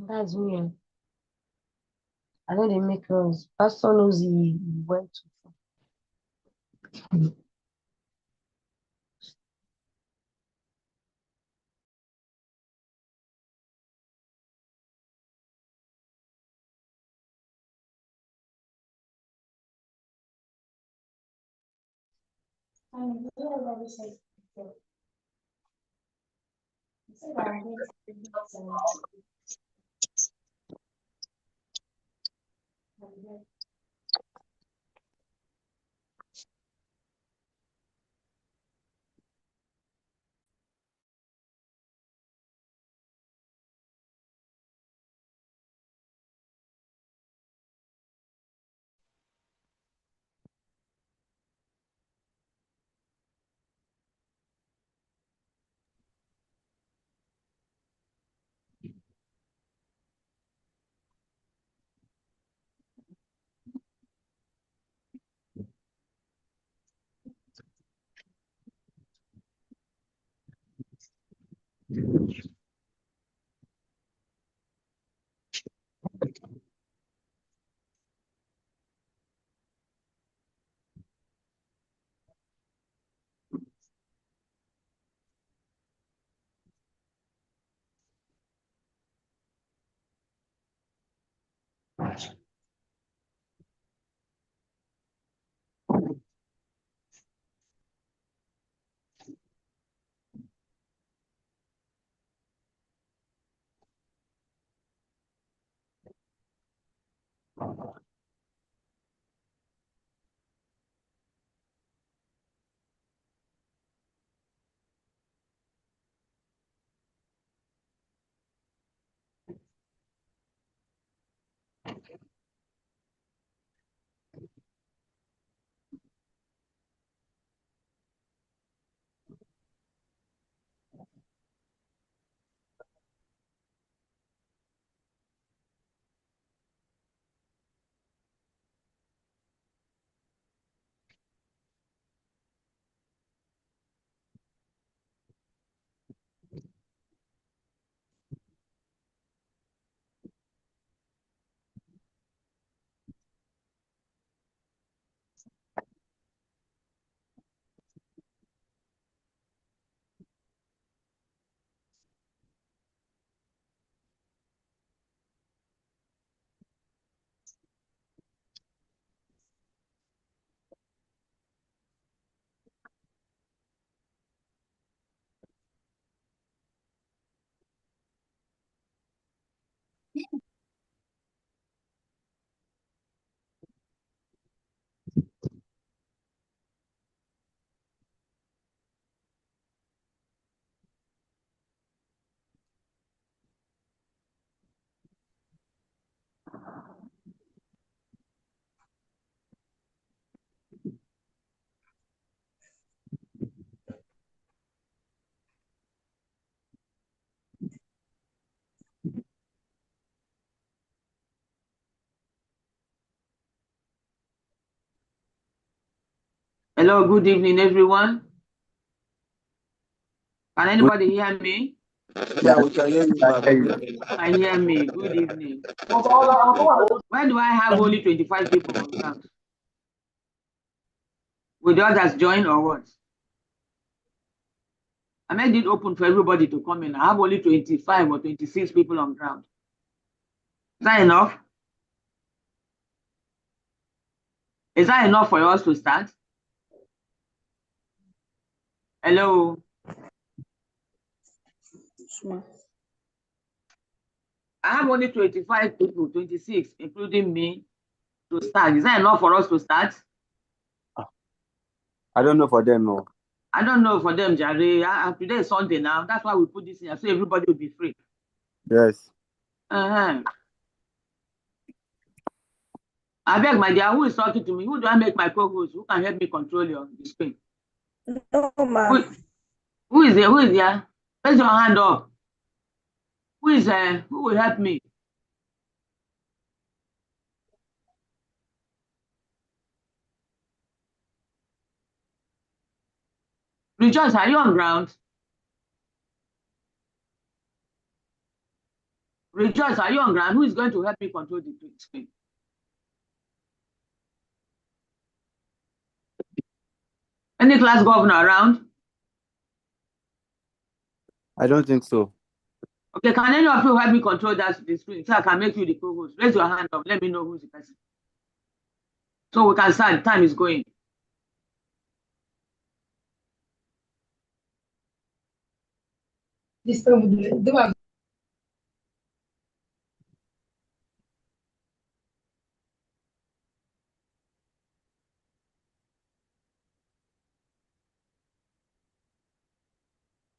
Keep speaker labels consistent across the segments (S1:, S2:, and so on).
S1: That's weird. I know they make us. Pastor knows he went too far.
S2: Hello, good evening, everyone. Can anybody hear me? Yeah, we can hear you,
S3: I hear
S2: ma'am.
S3: you.
S4: Can hear me. Good evening. Why do I have only 25 people on ground? Will the others join or what? I made it open for everybody to come in. I have only 25 or 26 people on ground. Is that enough? Is that enough for us to start? Hello? I have only 25 people, 26, including me, to start. Is that enough for us to start?
S3: I don't know for them, no.
S4: I don't know for them, Jare. Today is Sunday now. That's why we put this in so everybody will be free.
S3: Yes.
S4: I beg, my dear, who is talking to me? Who do I make my co-host? Who can help me control the screen?
S1: No, ma'am.
S4: Who is there? Who is there? Raise your hand up. Who is there? Who will help me? Rejoice, are you on ground? Rejoice, are you on ground? Who is going to help me control the screen? Any class governor around?
S3: I don't think so.
S4: Okay, can any of you help me control the screen so I can make you the co-host? Raise your hand up. Let me know who's the person. So we can start. Time is going.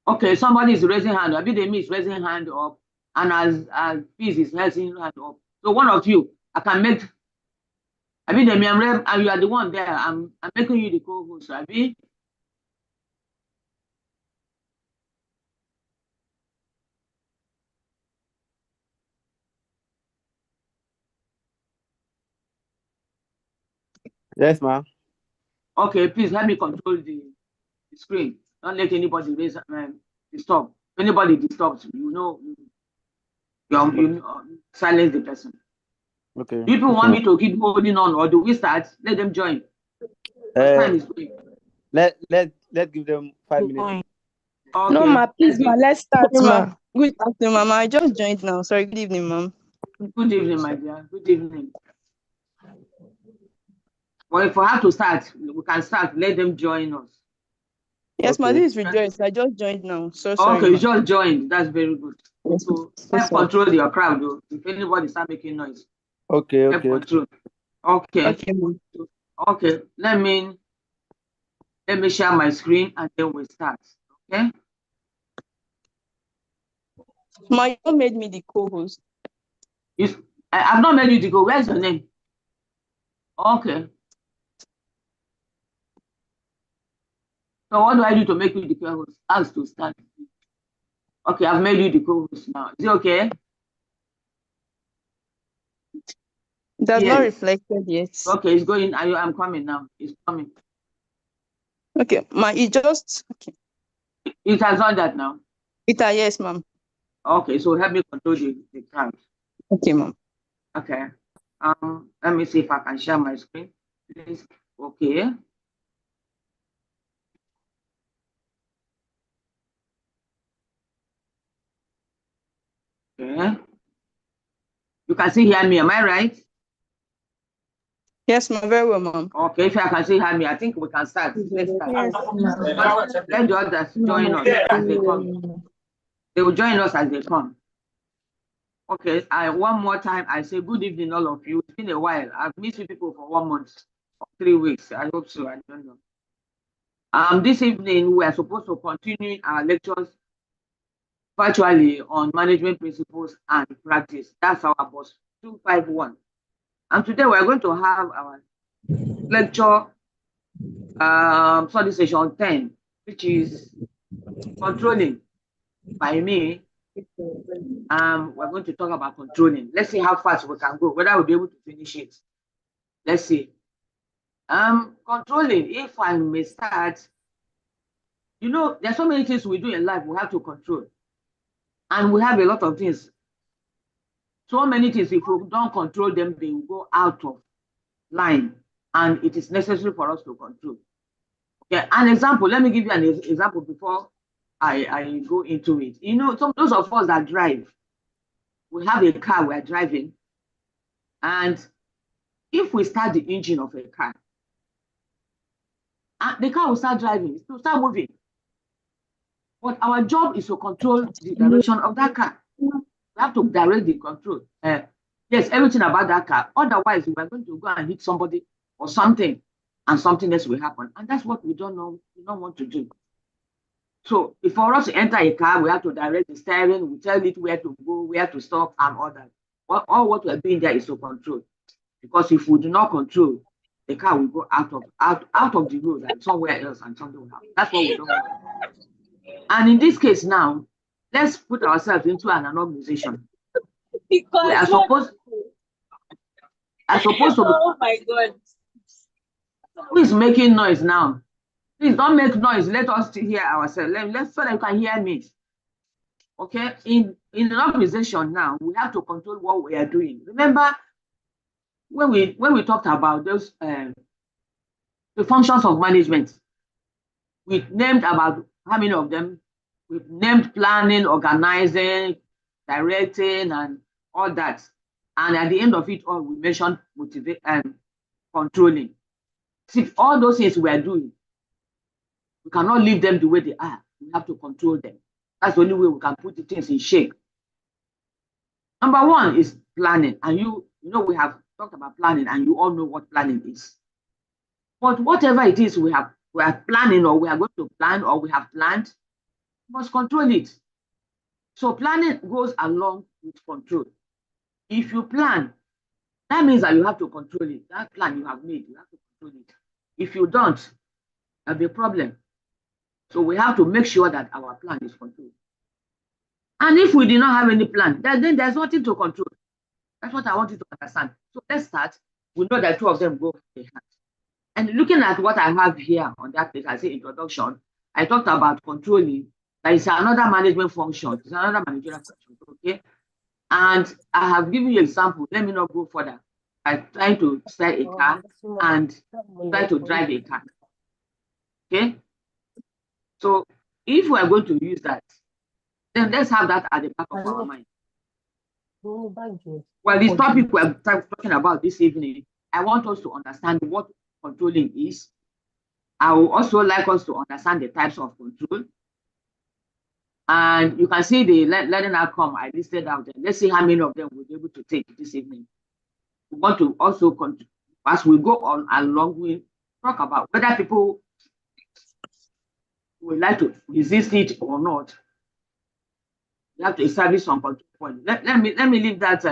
S4: Okay, somebody is raising hand. Abidemi is raising hand up, and as Peace is raising hand up. So one of you, I can make. Abidemi, and you are the one there. I'm making you the co-host. Abi.
S3: Yes, ma'am.
S4: Okay, please help me control the screen. Don't let anybody disturb. If anybody disturbs, silence the person.
S3: Okay.
S4: People want me to keep holding on, or do we start? Let them join. Time is going.
S3: Let give them 5 minutes.
S4: Okay.
S1: No, ma, please, ma, let's start, ma.
S5: Good afternoon, mama. I just joined now. Sorry, good evening, ma'am.
S4: Good evening, my dear. Good evening. Well, if we have to start, we can start. Let them join us.
S5: Yes,
S3: Okay.
S5: ma, this is Rejoice. I just joined now. So sorry.
S4: Okay, you just joined. That's very good.
S5: Yes,
S4: So
S5: so
S4: help
S5: sorry.
S4: control your crowd, though. If anybody start making noise,
S3: Okay,
S4: help
S3: okay.
S4: control. Okay.
S5: Okay, ma'am.
S4: Okay. Let me share my screen and then we start. Okay.
S5: Ma, you don't made me the co-host.
S4: I've not made you to go. Where's your name? Okay. So what do I do to make you the co-host? Ask to start. Okay, I've made you the co-host now. Is it okay?
S5: It has not
S4: Yes.
S5: reflected yet.
S4: Okay, it's going. I'm coming now. It's coming.
S5: Okay, ma, it just okay.
S4: It has done that now.
S5: Yes, ma'am.
S4: Okay, so help me control the crowd.
S5: Okay, ma'am.
S4: Okay. Let me see if I can share my screen. Please. Okay. Okay. You can see hear me, am I right?
S5: Yes, ma'am. Very well, ma'am.
S4: Okay, if I can see hear me, I think we can start. Let's start.
S1: Yes,
S4: Let the others join us as they come. They will join us as they come. Okay, one more time, I say good evening, all of you. It's been a while. I've missed you people for 1 month or 3 weeks. I hope so. I don't know. This evening, we are supposed to continue our lectures virtually on management principles and practice. That's our boss 251. And today we're going to have our lecture, study session 10, which is controlling by me. We're going to talk about controlling. Let's see how fast we can go, whether we'll be able to finish it. Let's see. Controlling, if I may start, there's so many things we do in life we have to control. And we have a lot of things. So many things, if we don't control them, they will go out of line. And it is necessary for us to control. Okay, an example, let me give you an example before I go into it. You know, those of us that drive, we have a car we're driving, and if we start the engine of a car, the car will start driving, it will start moving. But our job is to control the direction of that car. We have to direct the control. Yes, everything about that car. Otherwise, we are going to go and hit somebody or something, and something else will happen. And that's what we don't know, we don't want to do. So if for us to enter a car, we have to direct the steering, we tell it where to go, where to stop, and all that. All what we're doing there is to control. Because if we do not control, the car will go out of the road and somewhere else, and something will happen. That's what we don't want. And in this case now, let's put ourselves into an organization.
S2: Because
S4: we are supposed to.
S2: Oh my God.
S4: Who is making noise now? Please don't make noise. Let us hear ourselves. Let's so that you can hear me. Okay? In an organization now, we have to control what we are doing. Remember, when we talked about those the functions of management, we named about how many of them? We've named planning, organizing, directing, and all that. And at the end of it all, we mentioned motivate and controlling. See, all those things we are doing, we cannot leave them the way they are. We have to control them. That's the only way we can put the things in shape. Number one is planning. And you know, we have talked about planning, and you all know what planning is. But whatever it is we are planning, or we are going to plan, or we have planned, we must control it. So planning goes along with control. If you plan, that means that you have to control it. That plan you have made, you have to control it. If you don't, there'll be a problem. So we have to make sure that our plan is controlled. And if we do not have any plan, then there's nothing to control. That's what I want you to understand. So let's start. We know that two of them go hand. And looking at what I have here on that page, I say introduction, I talked about controlling. That is another management function. It's another managerial function. Okay. And I have given you an example. Let me not go further. I'm trying to steer a car and try to drive a car. Okay. So if we are going to use that, then let's have that at the back of our mind. Well, this topic we're talking about this evening, I want us to understand what controlling is. I would also like us to understand the types of control. And you can see the learning outcome I listed out there. Let's see how many of them we'll be able to take this evening. We want to also, as we go on along, we talk about whether people would like to resist it or not. You have to establish some control point. Let me leave that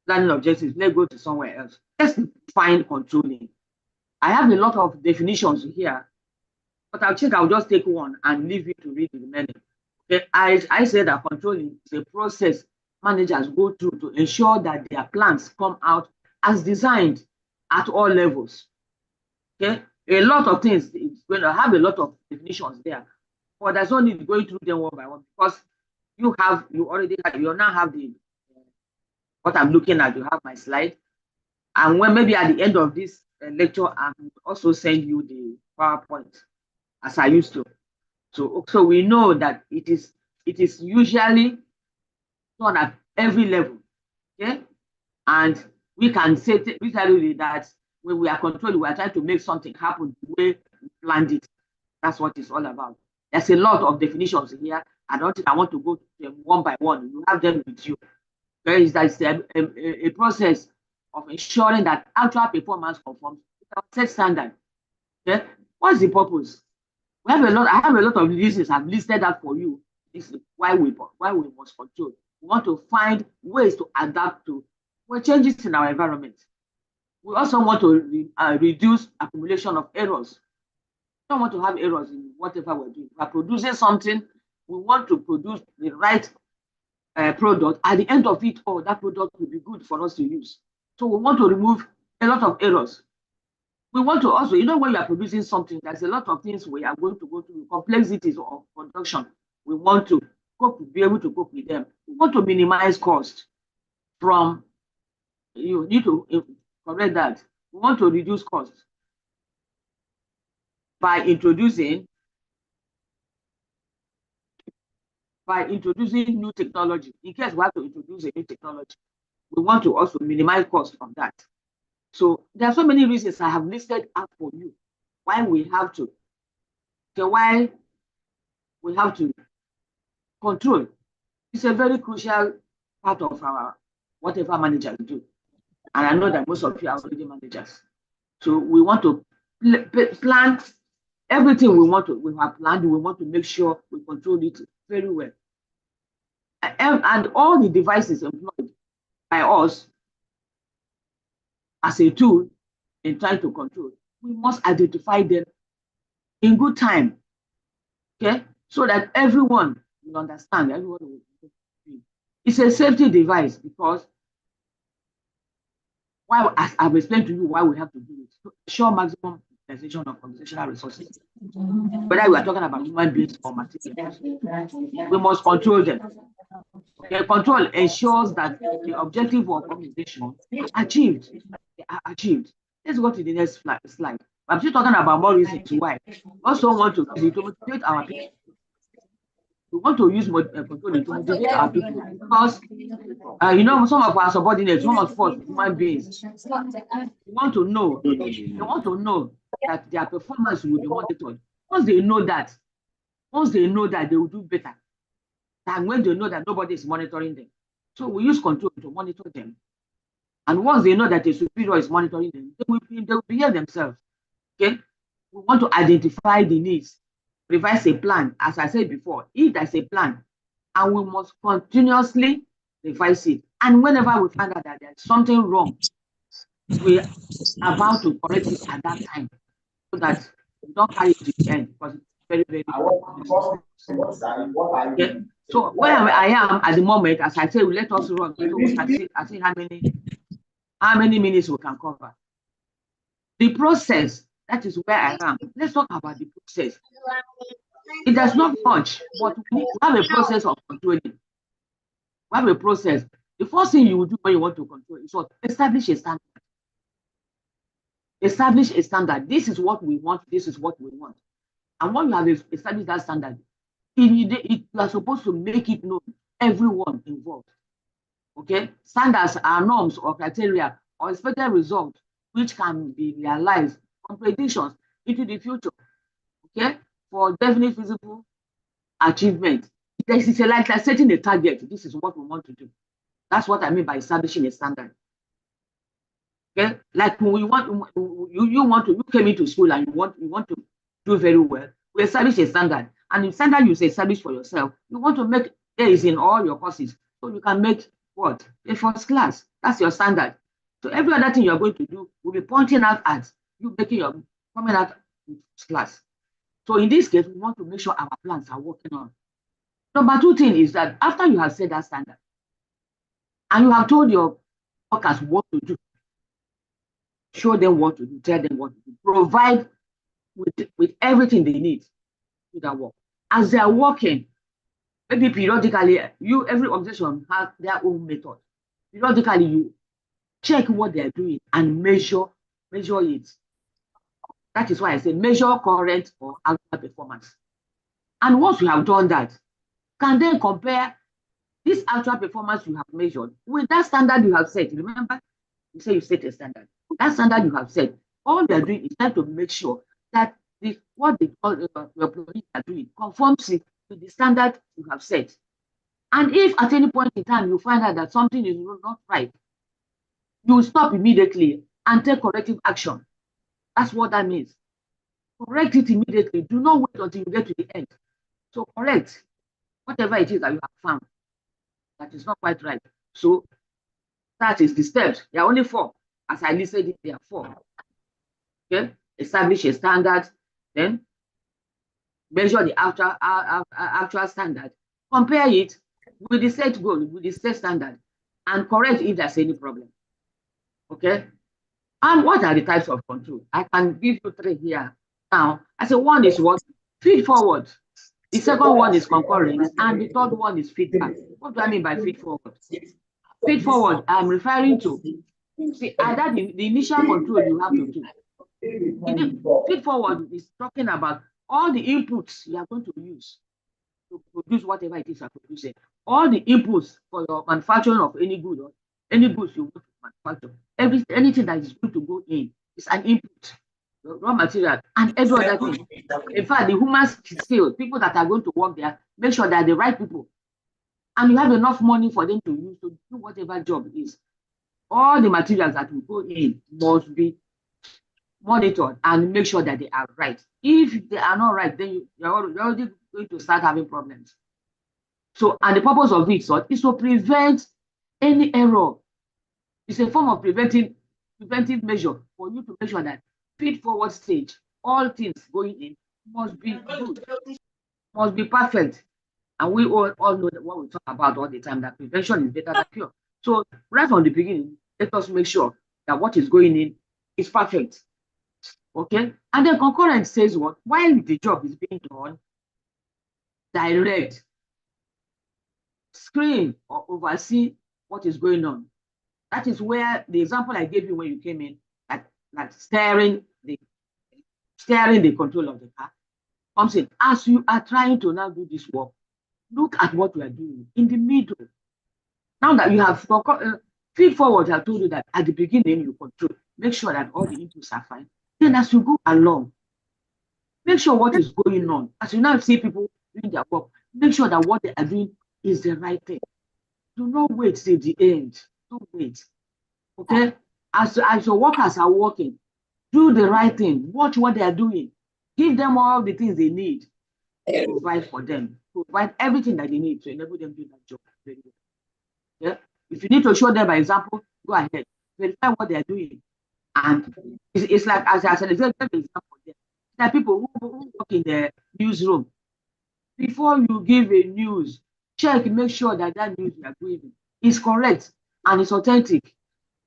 S4: learning objectives. Let's go to somewhere else. Let's define controlling. I have a lot of definitions here, but I'll just take one and leave you to read the remaining. Okay, I say that controlling is a process managers go through to ensure that their plans come out as designed at all levels. Okay, a lot of things, it's going to have a lot of definitions there, but there's no need going through them one by one, because you now have the what I'm looking at. You have my slide, and when maybe at the end of this lecture, I will also send you the PowerPoint as I used to. So we know that it is usually done at every level. Okay, and we can say literally that when we are controlling, we are trying to make something happen the way we planned it. That's what it's all about. There's a lot of definitions here. I don't think I want to go to them one by one. You have them with you. There is a process of ensuring that actual performance conforms with our set standard. Okay, what's the purpose? I have a lot of reasons. I've listed that for you. This is why we must control. We want to find ways to adapt to changes in our environment. We also want to reduce accumulation of errors. We don't want to have errors in whatever we're doing. We're producing something. We want to produce the right product. At the end of it all, that product will be good for us to use. So we want to remove a lot of errors. We want to also, when you are producing something, there's a lot of things we are going to go through, complexities of production. We want to be able to cope with them. We want to minimize cost from, you need to correct that. We want to reduce costs by introducing new technology. In case we have to introduce a new technology, we want to also minimize cost from that. So there are so many reasons I have listed out for you why we have to. Why we have to control. It's a very crucial part of our whatever managers do. And I know that most of you are already managers. So we want to plan everything we have planned. We want to make sure we control it very well. And all the devices employed by us as a tool in trying to control, we must identify them in good time, okay? So that everyone will understand, everyone will. It's a safety device because why, as I've explained to you why we have to do it, to ensure maximum utilization of organizational resources. Whether we are talking about human beings or materials, we must control them. The control ensures that the objective of organization is achieved. They are achieved. Let's go to the next slide. I'm still talking about more reasons why. We also want to motivate our people. We want to use control to motivate our people because some of our subordinates, some of us human beings, want to know. They want to know that their performance will be monitored. Once they know that, they will do better than when they know that nobody is monitoring them. So we use control to monitor them. And once they know that a superior is monitoring them, they will behave themselves. Okay? We want to identify the needs, revise a plan. As I said before, if there's a plan, and we must continuously revise it. And whenever we find out that there's something wrong, we are about to correct it at that time so that we don't carry it to the end because it's very, very important. Okay? So where I am at the moment, as I say, let us run so we can see how many minutes we can cover. The process, that is where I am. Let's talk about the process. It does not much, but we have a process of controlling. We have a process. The first thing you will do when you want to control is what? Establish a standard. Establish a standard. This is what we want. This is what we want. And when you have established that standard, you are supposed to make it known, everyone involved. Okay? Standards are norms or criteria or expected results which can be realized on predictions into the future. Okay? For definite feasible achievement. It's like setting a target. This is what we want to do. That's what I mean by establishing a standard. Okay? Like when you came into school and you want to do very well, we establish a standard. And the standard you establish for yourself, you want to make A's in all your courses. So you can make what? A first class. That's your standard. So every other thing you're going to do will be pointing out at you coming out with first class. So in this case, we want to make sure our plans are working on. Number two thing is that after you have set that standard and you have told your workers what to do, show them what to do, tell them what to do, provide with everything they need to that work. As they are working, maybe periodically, every organization has their own method. Periodically, you check what they are doing and measure it. That is why I say measure current or actual performance. And once you have done that, can then compare this actual performance you have measured with that standard you have set. Remember, you say you set a standard. That standard you have set, all they are doing is trying to make sure that what your employees are doing conforms to the standard you have set. And if at any point in time you find out that something is not right, you will stop immediately and take corrective action. That's what that means. Correct it immediately. Do not wait until you get to the end. So correct whatever it is that you have found that is not quite right. So that is the steps. There are only 4. As I listed it, there are 4. Okay? Establish a standard, then measure the actual standard, compare it with the set goal, with the set standard, and correct if there's any problem. Okay? And what are the types of control? I can give you 3 here. Now, I say one is what? Feed forward. The second one is concurrence, and the third one is feedback. What do I mean by feed forward? Feed forward, I'm referring to, see, that the initial control you have to do. Feed forward is talking about all the inputs you are going to use to produce whatever it is you're producing. All the inputs for your manufacturing of any good or any goods you want to manufacture, anything that is going to go in is an input, raw material, and every other thing. In fact, the human skill, people that are going to work there, make sure that the right people, and you have enough money for them to use to do whatever job it is. All the materials that will go in must be monitored and make sure that they are right. If they are not right, then you're already going to start having problems. So, and the purpose of it is to prevent any error. It's a form of preventive measure for you to make sure that feed forward stage, all things going in must be good, must be perfect. And we all know that what we talk about all the time, that prevention is better than cure. So right from the beginning, let us make sure that what is going in is perfect. Okay? And then concurrence says what? While the job is being done, direct, screen, or oversee what is going on. That is where the example I gave you when you came in, like steering the control of the car, comes in. As you are trying to now do this work, look at what you are doing in the middle. Now that you have feed forward, I told you that at the beginning you control, make sure that all the inputs are fine. Then as you go along, make sure what is going on. As you now see people doing their work, make sure that what they are doing is the right thing. Do not wait till the end. Don't wait. Okay? As your workers are working, do the right thing. Watch what they are doing. Give them all the things they need. Provide for them. Provide everything that they need to enable them to do that job very well. Yeah? If you need to show them by example, go ahead. Verify what they are doing. And it's like, as I said, example there. There are people who work in the newsroom. Before you give a news, check, make sure that news you are giving is correct and is authentic.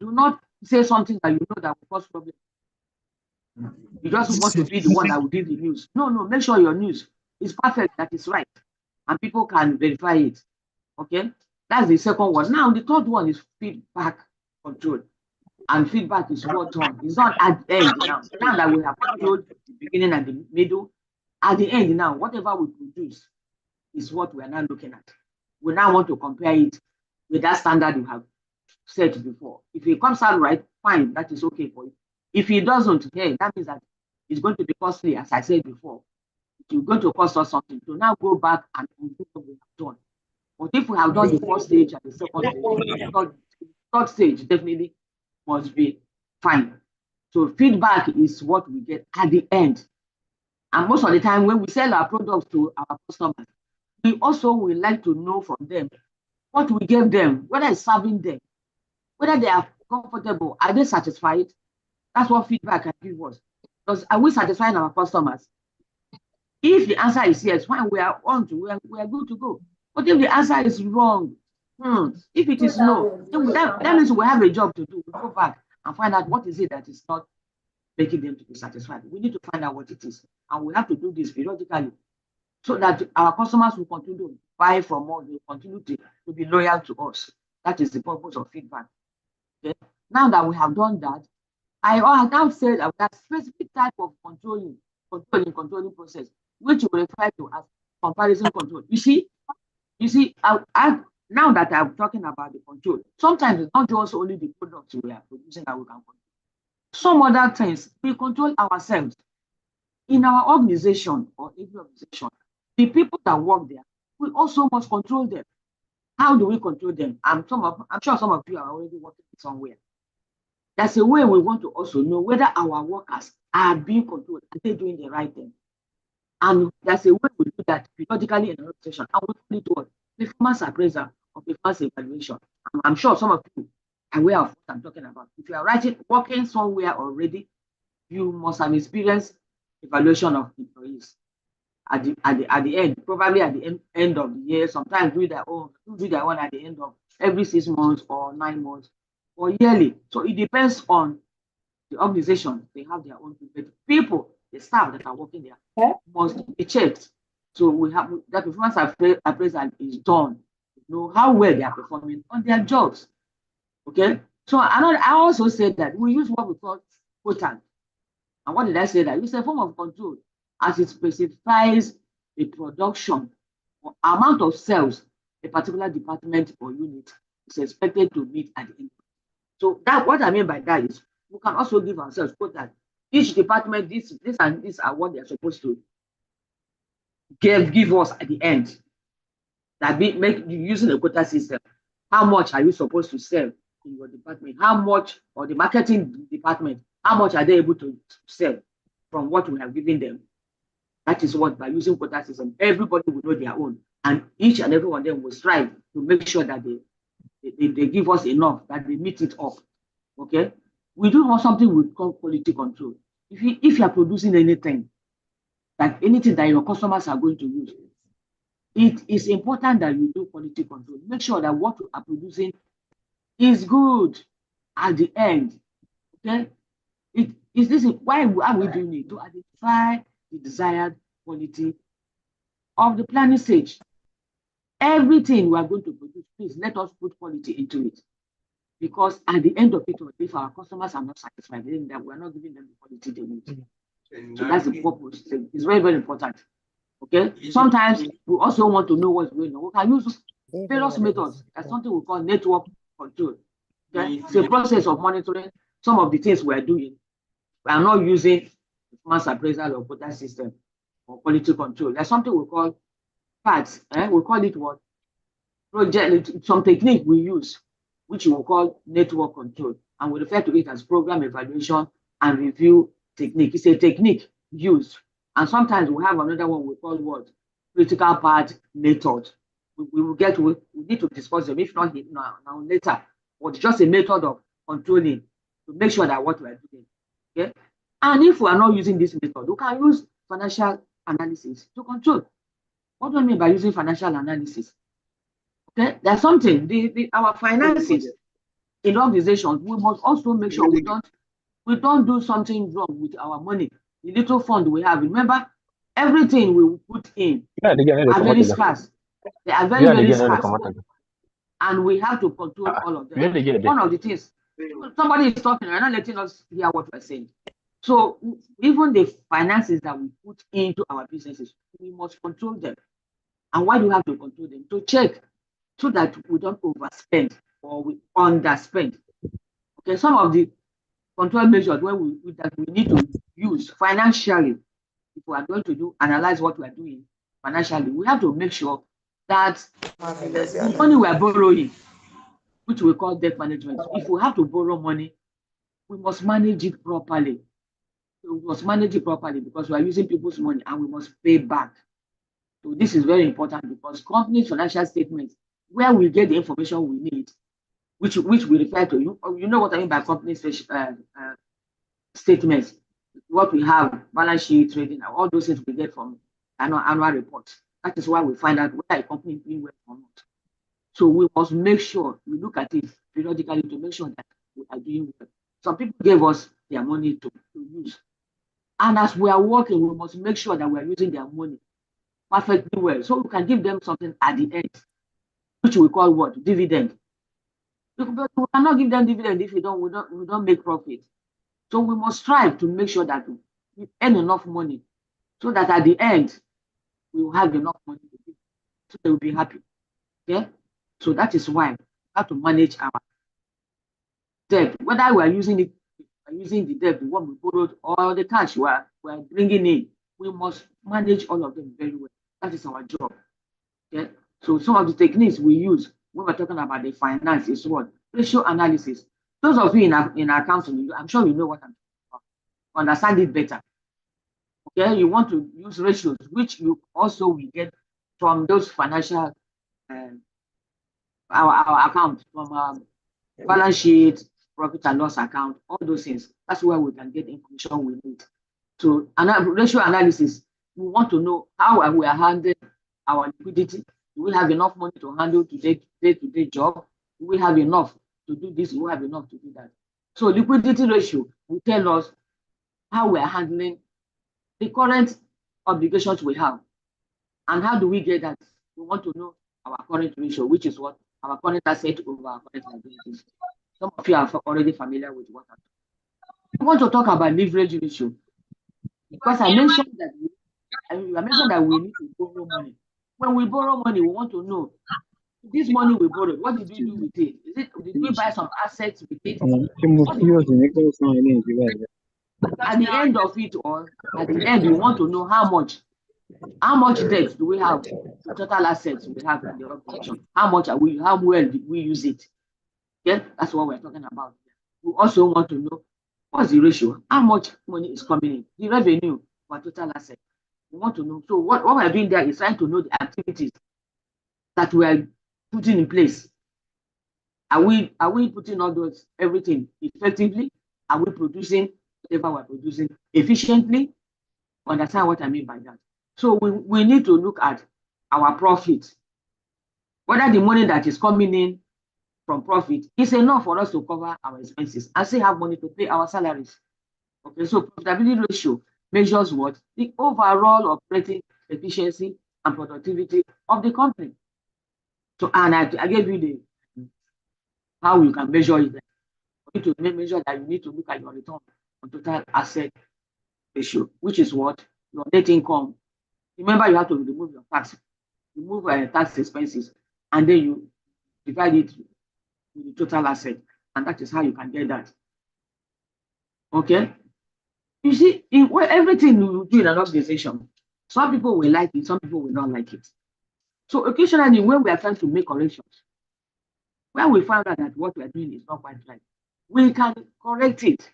S4: Do not say something that you know that will cause problems. You just want to be the one that will give the news. No, make sure your news is perfect, that is right, and people can verify it. Okay, that's the second one. Now, the third one is feedback control. And feedback is what on. It's not at the end now. Now that we have controlled the beginning and the middle, at the end now, whatever we produce is what we are now looking at. We now want to compare it with that standard you have set before. If it comes out right, fine, that is okay for you. If it doesn't, hey, that means that it's going to be costly, as I said before. It's going to cost us something to now go back and undo what we have done. But if we have done the first stage and the second stage, third stage definitely must be fine. So feedback is what we get at the end. And most of the time when we sell our products to our customers, we also would like to know from them what we gave them, whether it's serving them, whether they are comfortable, are they satisfied? That's what feedback can give us. Because are we satisfying our customers? If the answer is yes, fine, we are good to go. But if the answer is wrong, if it is no, then that means we have a job to do. We go back and find out what is it that is not making them to be satisfied. We need to find out what it is. And we have to do this periodically so that our customers will continue to buy from us, they will continue to be loyal to us. That is the purpose of feedback. Okay? Now that we have done that, I have now said that specific type of controlling process, which we refer to as comparison control. You see, now that I'm talking about the control, sometimes it's not just only the products we are producing that we can control. Some other things we control ourselves. In our organization or every organization, the people that work there, we also must control them. How do we control them? I'm sure some of you are already working somewhere. That's a way we want to also know whether our workers are being controlled. Are they doing the right thing? And that's a way we do that periodically in an organization. And we call it performance appraisal or performance evaluation. I'm sure some of you are aware of what I'm talking about. If you are working somewhere already, you must have experienced evaluation of employees at the end, probably at the end of the year. Sometimes do their own at the end of every 6 months or 9 months or yearly. So it depends on the organization. They have their own people, the staff that are working there must be checked So we have that performance appraisal is done to know how well they are performing on their jobs. Okay. So I also said that we use what we call quotient. And what did I say? That it's a form of control as it specifies the production or amount of sales a particular department or unit is expected to meet at the end. So that what I mean by that is we can also give ourselves quota. Each department, this and this are what they are supposed to give us at the end. That make using a quota system. How much are you supposed to sell in your department? How much, or the marketing department, how much are they able to sell from what we have given them? That is what, by using quota system, everybody will know their own, and each and every one of them will strive to make sure that they give us enough, that they meet it up. Okay, we do have something we call quality control. If you are producing anything that your customers are going to use, it is important that you do quality control. Make sure that what you are producing is good at the end. Okay, why are we doing it? To identify the desired quality of the planning stage. Everything we are going to produce, please let us put quality into it. Because at the end of it, if our customers are not satisfied, then that we're not giving them the quality they need. So that's the purpose. It's very, very important. Okay. Sometimes we also want to know what's going on. We can use various methods. That's something we call network control. Okay? It's a process of monitoring some of the things we are doing. We are not using mass appraisal or quota system or quality control. There's something we call parts. We call it what? Project, some technique we use, which we call network control. And we refer to it as program evaluation and review technique. It's a technique used. And sometimes we have another one we call what? Critical path method. We need to discuss them, if not now later. But just a method of controlling to make sure that what we are doing. Okay. And if we are not using this method, we can use financial analysis to control. What do I mean by using financial analysis? Okay, there's something. Our finances in organizations, we must also make sure we don't do something wrong with our money. The little fund we have. Remember, everything we put in are very scarce. They are very, very scarce. And we have to control all of them. One of the things, somebody is talking, and not letting us hear what we're saying. So even the finances that we put into our businesses, we must control them. And why do we have to control them? To check so that we don't overspend or we underspend. Okay, some of the control measures that we need to use financially, if we are going to analyze what we are doing financially, we have to make sure that the money we are borrowing, which we call debt management, if we have to borrow money, we must manage it properly. So we must manage it properly because we are using people's money and we must pay back. So this is very important because company financial statements, where we get the information we need, which we refer to, you know what I mean by company statements, what we have, balance sheet, trading, all those things we get from annual reports. That is why we find out whether a company is doing well or not. So we must make sure we look at it periodically to make sure that we are doing well. Some people gave us their money to use. And as we are working, we must make sure that we are using their money perfectly well. So we can give them something at the end, which we call what? Dividend. But we cannot give them dividend if we don't make profit. So we must strive to make sure that we earn enough money so that at the end we will have enough money to give, so they will be happy. Okay? So that is why we have to manage our debt, whether we are using the debt, the one we borrowed, or the cash we are bringing in. We must manage all of them very well. That is our job. Okay? So some of the techniques we use when we're talking about the finance is what? Ratio analysis. Those of you in accounting, I'm sure you know what I'm talking about. Understand it better. Okay, you want to use ratios, which you also will get from those financial our account, from balance sheet, profit and loss account, all those things. That's where we can get the information we need. So ratio analysis, we want to know how we are handling our liquidity. Do we have enough money to handle day-to-day job? Do we have enough to do this? Do we have enough to do that? So liquidity ratio will tell us how we are handling the current obligations we have. And how do we get that? We want to know our current ratio, which is what our current asset over our current liabilities. Some of you are already familiar with what I'm talking about. We want to talk about leverage ratio because I mentioned that we need to borrow money. When we borrow money, we want to know this money we borrowed, what did we do with it? Did we buy some assets with it? At the end of it all, at the end, we want to know how much debt do we have, the total assets we have in the organization, how well did we use it? Yeah, that's what we're talking about. We also want to know what's the ratio, how much money is coming in, the revenue for total asset. We want to know. So what we're doing there is trying to know the activities that we are putting in place. Are we putting all those everything effectively? Are we producing whatever we're producing efficiently? Understand what I mean by that? So we need to look at our profit, whether the money that is coming in from profit is enough for us to cover our expenses and still have money to pay our salaries. Okay, so profitability ratio measures what? The overall operating efficiency and productivity of the company. So, and I gave you the how you can measure it. You need to measure that you need to look at your return on total asset ratio, which is what? Your net income. Remember, you have to remove your tax, remove tax expenses, and then you divide it with the total asset, and that is how you can get that. Okay? You see, everything you do in an organization, some people will like it, some people will not like it. So occasionally, when we are trying to make corrections, when we find out that what we are doing is not quite right, we can correct it.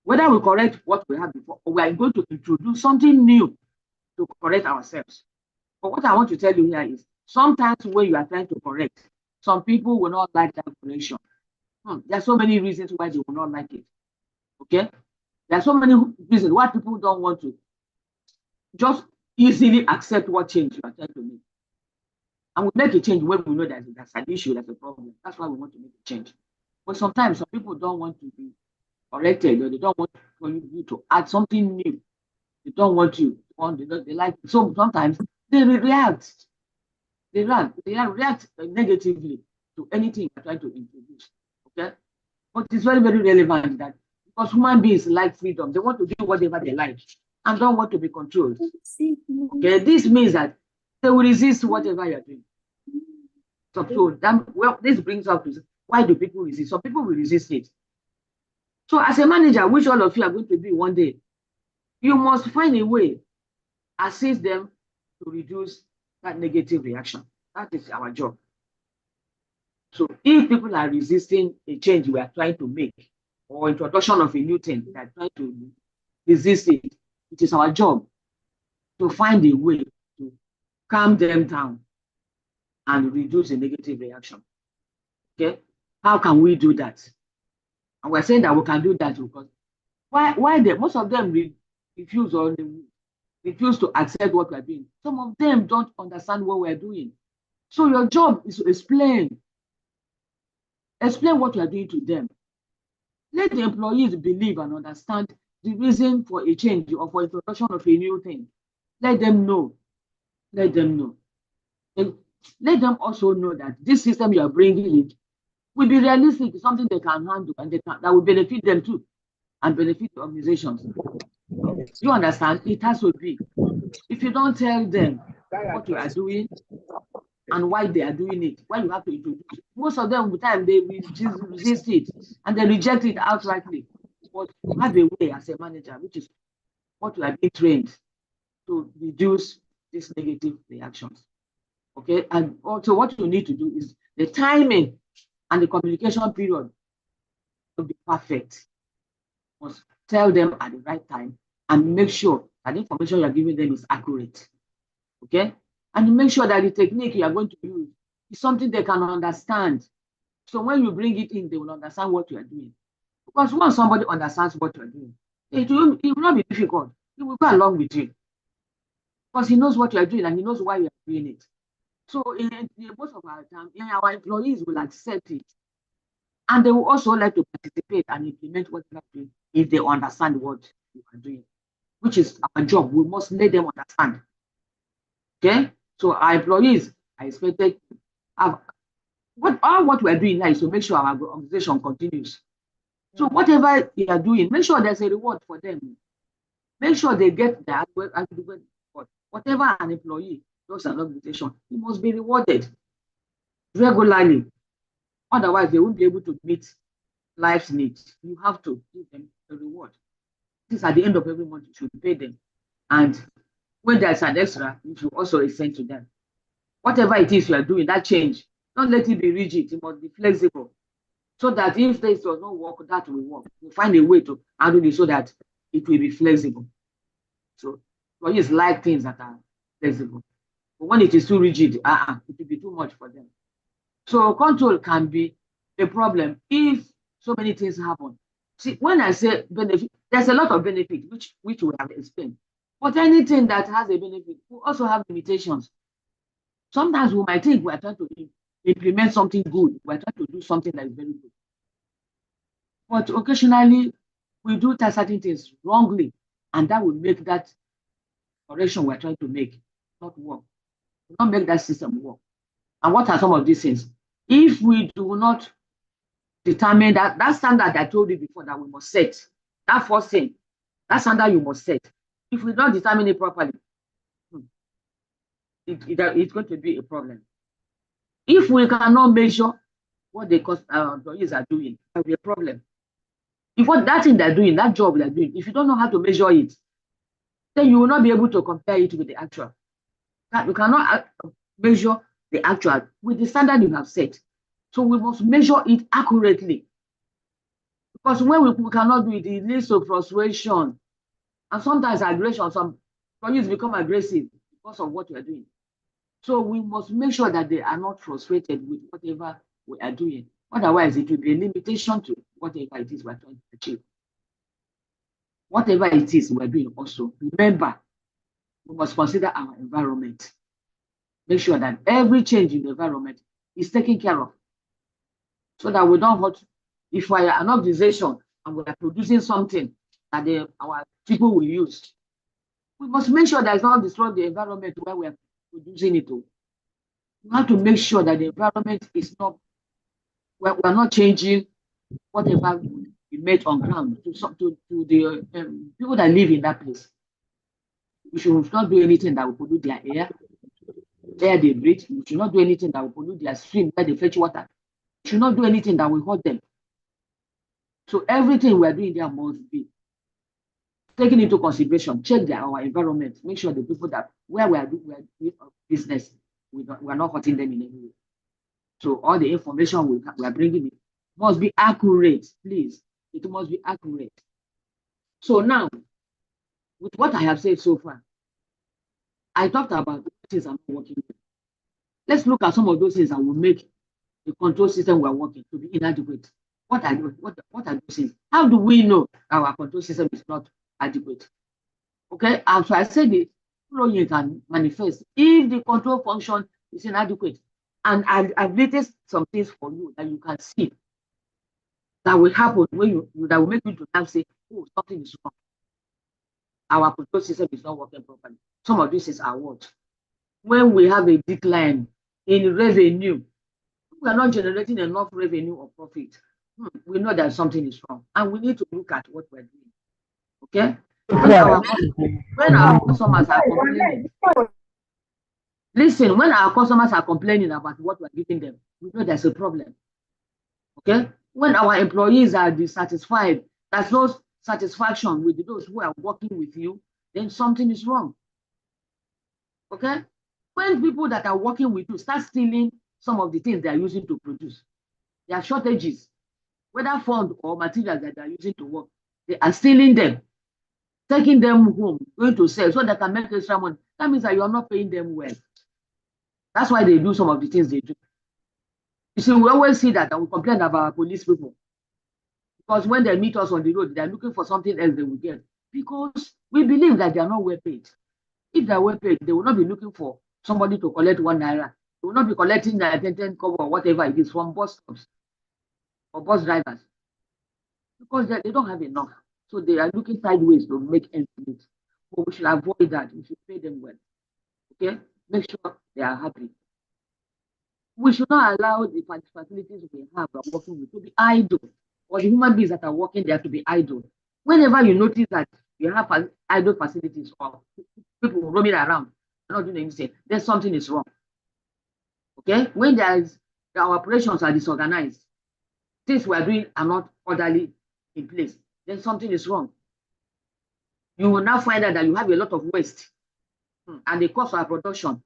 S4: Whether we correct what we have before, or we are going to introduce something new to correct ourselves. But what I want to tell you here is, sometimes when you are trying to correct, some people will not like that correction. There are so many reasons why they will not like it. Okay? There are so many reasons why people don't want to just easily accept what change you are trying to make. And we make a change when we know that there's an issue, there's a problem. That's why we want to make a change. But sometimes some people don't want to be corrected, or they don't want for you to add something new. They don't want you. They like it. So sometimes they react. They react negatively to anything you're trying to introduce. Okay? But it's very, very relevant that because human beings like freedom, they want to do whatever they like and don't want to be controlled. Okay, this means that they will resist whatever you're doing. So this brings up to why do people resist? Some people will resist it. So as a manager, which all of you are going to be one day, you must find a way, assist them to reduce that negative reaction. That is our job. So if people are resisting a change we are trying to make, or introduction of a new thing, we are trying to resist it, it is our job to find a way to calm them down and reduce the negative reaction. Okay? How can we do that? And we're saying that we can do that because most of them refuse to accept what we're doing. Some of them don't understand what we're doing. So your job is to explain what you're doing to them. Let the employees believe and understand the reason for a change or for introduction of a new thing. Let them know. Let them know. And let them also know that this system you are bringing in will be realistic, something they can handle, and that will benefit them too, and benefit the organizations. You understand? It has to be. If you don't tell them what you are doing and why they are doing it, why you have to introduce it, most of them, with time, they resist it and they reject it outrightly. But you have a way as a manager, which is what you are being trained to reduce these negative reactions. Okay, and also what you need to do is the timing and the communication period will be perfect. You must tell them at the right time and make sure that the information you're giving them is accurate. Okay, and make sure that the technique you are going to use is something they can understand. So when you bring it in, they will understand what you are doing. Because once somebody understands what you are doing, it will not be difficult. He will go along with you because he knows what you are doing and he knows why you are doing it. So in most of our time, our employees will accept it. And they will also like to participate and implement what you are doing if they understand what you are doing, which is our job. We must let them understand Okay, so our employees are expected to have what we're doing now is to make sure our organization continues. So whatever they are doing, make sure there's a reward for them. Make sure they get that. Whatever an employee does an organization, he must be rewarded regularly. Otherwise, they won't be able to meet life's needs. You have to give them a reward. This at the end of every month, you should pay them. And when there's an extra, you should also extend to them. Whatever it is you are doing, that change, don't let it be rigid. It must be flexible. So that if this does not work, that will work. You find a way to handle it so that it will be flexible. So employees like things that are flexible. But when it is too rigid, it will be too much for them. So control can be a problem if so many things happen. See, when I say benefit, there's a lot of benefit which we have explained. But anything that has a benefit will also have limitations. Sometimes we might think we're trying to implement something good. We're trying to do something that is very good. But occasionally, we do certain things wrongly, and that will make that correction we're trying to make not work. Will not make that system work. And what are some of these things? If we do not determine that standard I told you before that we must set, that first thing, that standard you must set. If we don't determine it properly, it's going to be a problem. If we cannot measure what the employees are doing, there will be a problem. If what that thing they're doing, that job they're doing, if you don't know how to measure it, then you will not be able to compare it with the actual. You cannot measure the actual with the standard you have set. So we must measure it accurately. Because when we cannot do it, it leads to frustration. And sometimes aggression. Some employees become aggressive because of what we are doing. So we must make sure that they are not frustrated with whatever we are doing. Otherwise, it will be a limitation to whatever it is we're trying to achieve. Whatever it is we're doing also, remember, we must consider our environment. Make sure that every change in the environment is taken care of so that we don't hurt. If we are an organization and we are producing something that our people will use, we must make sure that it's not destroy the environment where we are producing it. We have to make sure that the environment is not, we are not changing whatever we made on ground to the people that live in that place. We should not do anything that will pollute their air they breathe. We should not do anything that will pollute their stream where they fetch water. We should not do anything that will hurt them. So everything we are doing there must be taken into consideration. Check our environment. Make sure the people that where we are doing business, we are not hurting them in any way. So all the information we are bringing in must be accurate, please. It must be accurate. So now, with what I have said so far, I talked about things I'm not working with. Let's look at some of those things that will make the control system we're working to be inadequate. What are those things? How do we know our control system is not adequate? Okay, so I said the following can manifest if the control function is inadequate. And I've listed some things for you that you can see that will happen when that will make you to now say, oh, something is wrong. Our control system is not working properly. Some of this is our what? When we have a decline in revenue, we are not generating enough revenue or profit. We know that something is wrong, and we need to look at what we're doing. Okay? When our customers are complaining, listen, when our customers are complaining about what we're giving them, we know there's a problem. Okay? When our employees are dissatisfied, there's no satisfaction with those who are working with you, then something is wrong. Okay? When people that are working with you start stealing some of the things they are using to produce, there are shortages, whether fund or materials that they are using to work, they are stealing them, taking them home, going to sell so they can make extra money. That means that you are not paying them well. That's why they do some of the things they do. You see, we always see that and we complain about our police people. Because when they meet us on the road, they're looking for something else they will get. Because we believe that they are not well paid. If they are well paid, they will not be looking for somebody to collect 1 naira. They will not be collecting the 10 cover or whatever it is from bus stops or bus drivers. Because they don't have enough. So they are looking sideways to make ends meet. But we should avoid that. We should pay them well. Okay? make sure they are happy. We should not allow the facilities we have are working with to be idle, or the human beings that are working there to be idle. Whenever you notice that you have idle facilities or people roaming around, not doing anything, then something is wrong. Okay, when our operations are disorganized, things we are doing are not orderly in place, then something is wrong. You will now find out that you have a lot of waste, and the cost of our production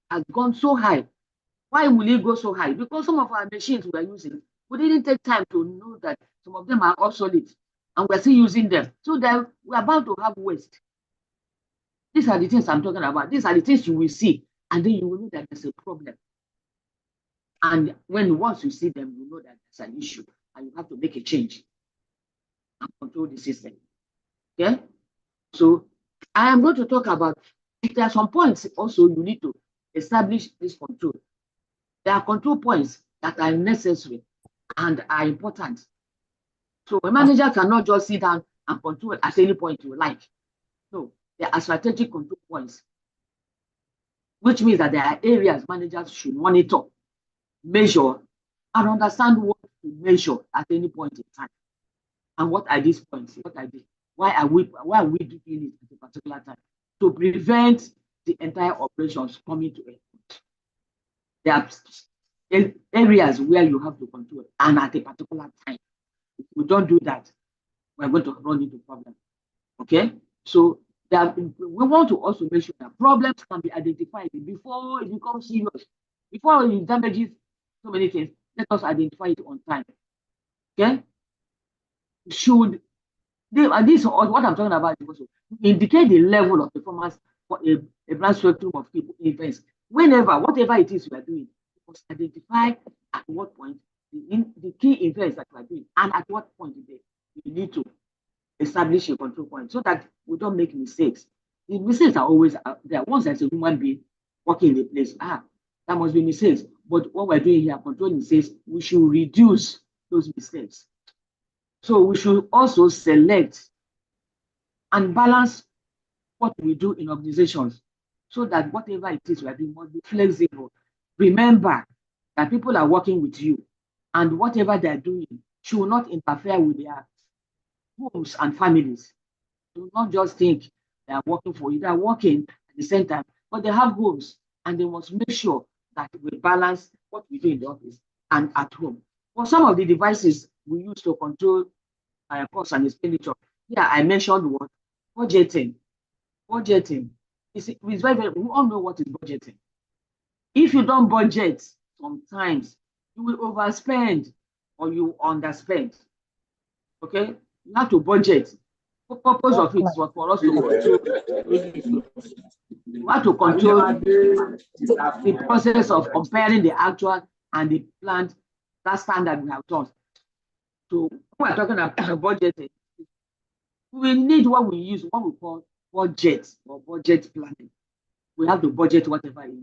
S4: has gone so high. Why will it go so high? Because some of our machines we are using, we didn't take time to know that some of them are obsolete, and we're still using them. So that we're about to have waste. These are the things I'm talking about. These are the things you will see, and then you will know that there's a problem. And once you see them, you know that there's an issue, and you have to make a change and control the system. Okay? So I am going to talk about, there are some points also you need to establish this control. There are control points that are necessary and are important. So a manager cannot just sit down and control at any point you like. No, there are strategic control points, which means that there are areas managers should monitor, measure, and understand what to measure at any point in time. And what are these points? What are they? Why are we doing it at a particular time? To prevent the entire operations coming to a point. There are areas where you have to control and at a particular time. If we don't do that, we're going to run into problems. Okay? So we want to also make sure that problems can be identified before it becomes serious. Before it damages so many things, let us identify it on time. Okay? This is what I'm talking about is also indicate the level of performance for a broad spectrum of people events. Whatever it is you are doing, you must identify at what point the key events that you are doing, and at what point you need to establish a control point so that we don't make mistakes. The mistakes are always there. Once there's a human being working in the place, there must be mistakes. But what we're doing here, controlling mistakes, we should reduce those mistakes. So we should also select and balance what we do in organizations so that whatever it is we are doing must be flexible. Remember that people are working with you, and whatever they're doing should not interfere with their homes and families. Do not just think they are working for you. They are working at the same time, but they have homes, and they must make sure that we balance what we do in the office and at home. For some of the devices we use to control cost and expenditure, I mentioned what? Budgeting. Budgeting. It's very, we all know what is budgeting. If you don't budget, sometimes you will overspend or you underspend. Okay? You have to budget. The purpose of it was for us to control. You have to control the process of comparing the actual and the planned, that standard we have done. So when we're talking about budgeting, we need what we call budget or budget planning. We have to budget whatever it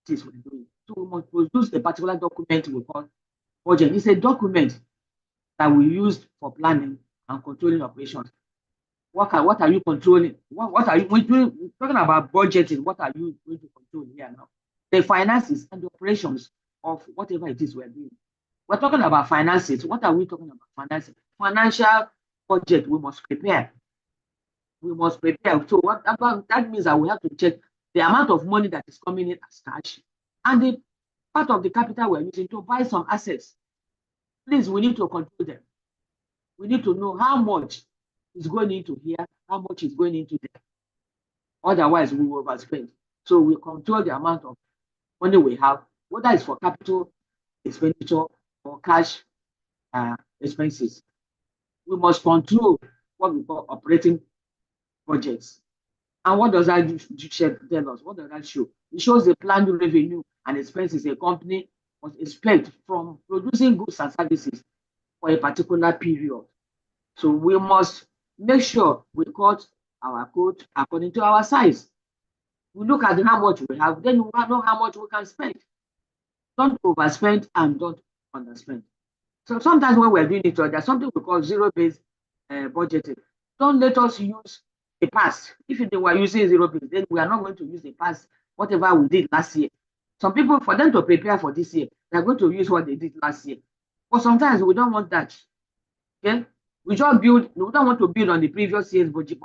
S4: is we're doing. So we must produce a particular document we call budget. It's a document that we use for planning and controlling operations. What are you controlling? What are you talking about budgeting? What are you going to control here now? The finances and the operations of whatever it is we're doing. We're talking about finances. What are we talking about? Finances. Financial budget we must prepare. We must prepare. So that means that we have to check the amount of money that is coming in as cash and the part of the capital we're using to buy some assets. Please, we need to control them. We need to know how much is going into here, how much is going into there. Otherwise, we will overspend. So we control the amount of money we have, whether it's for capital expenditure or cash expenses. We must control what we call operating budgets. And what does that tell us? What does that show? It shows the planned revenue and expenses a company must expect from producing goods and services for a particular period. So we must make sure we cut our coat according to our size. We look at how much we have, then we know how much we can spend. Don't overspend and don't underspend. So sometimes when we're doing it, there's something we call zero-based budgeting. Don't let us use the past. If we are using zero-based, then we are not going to use the past whatever we did last year. Some people, for them to prepare for this year, they're going to use what they did last year. But sometimes we don't want that. Okay? We don't want to build on the previous year's budget.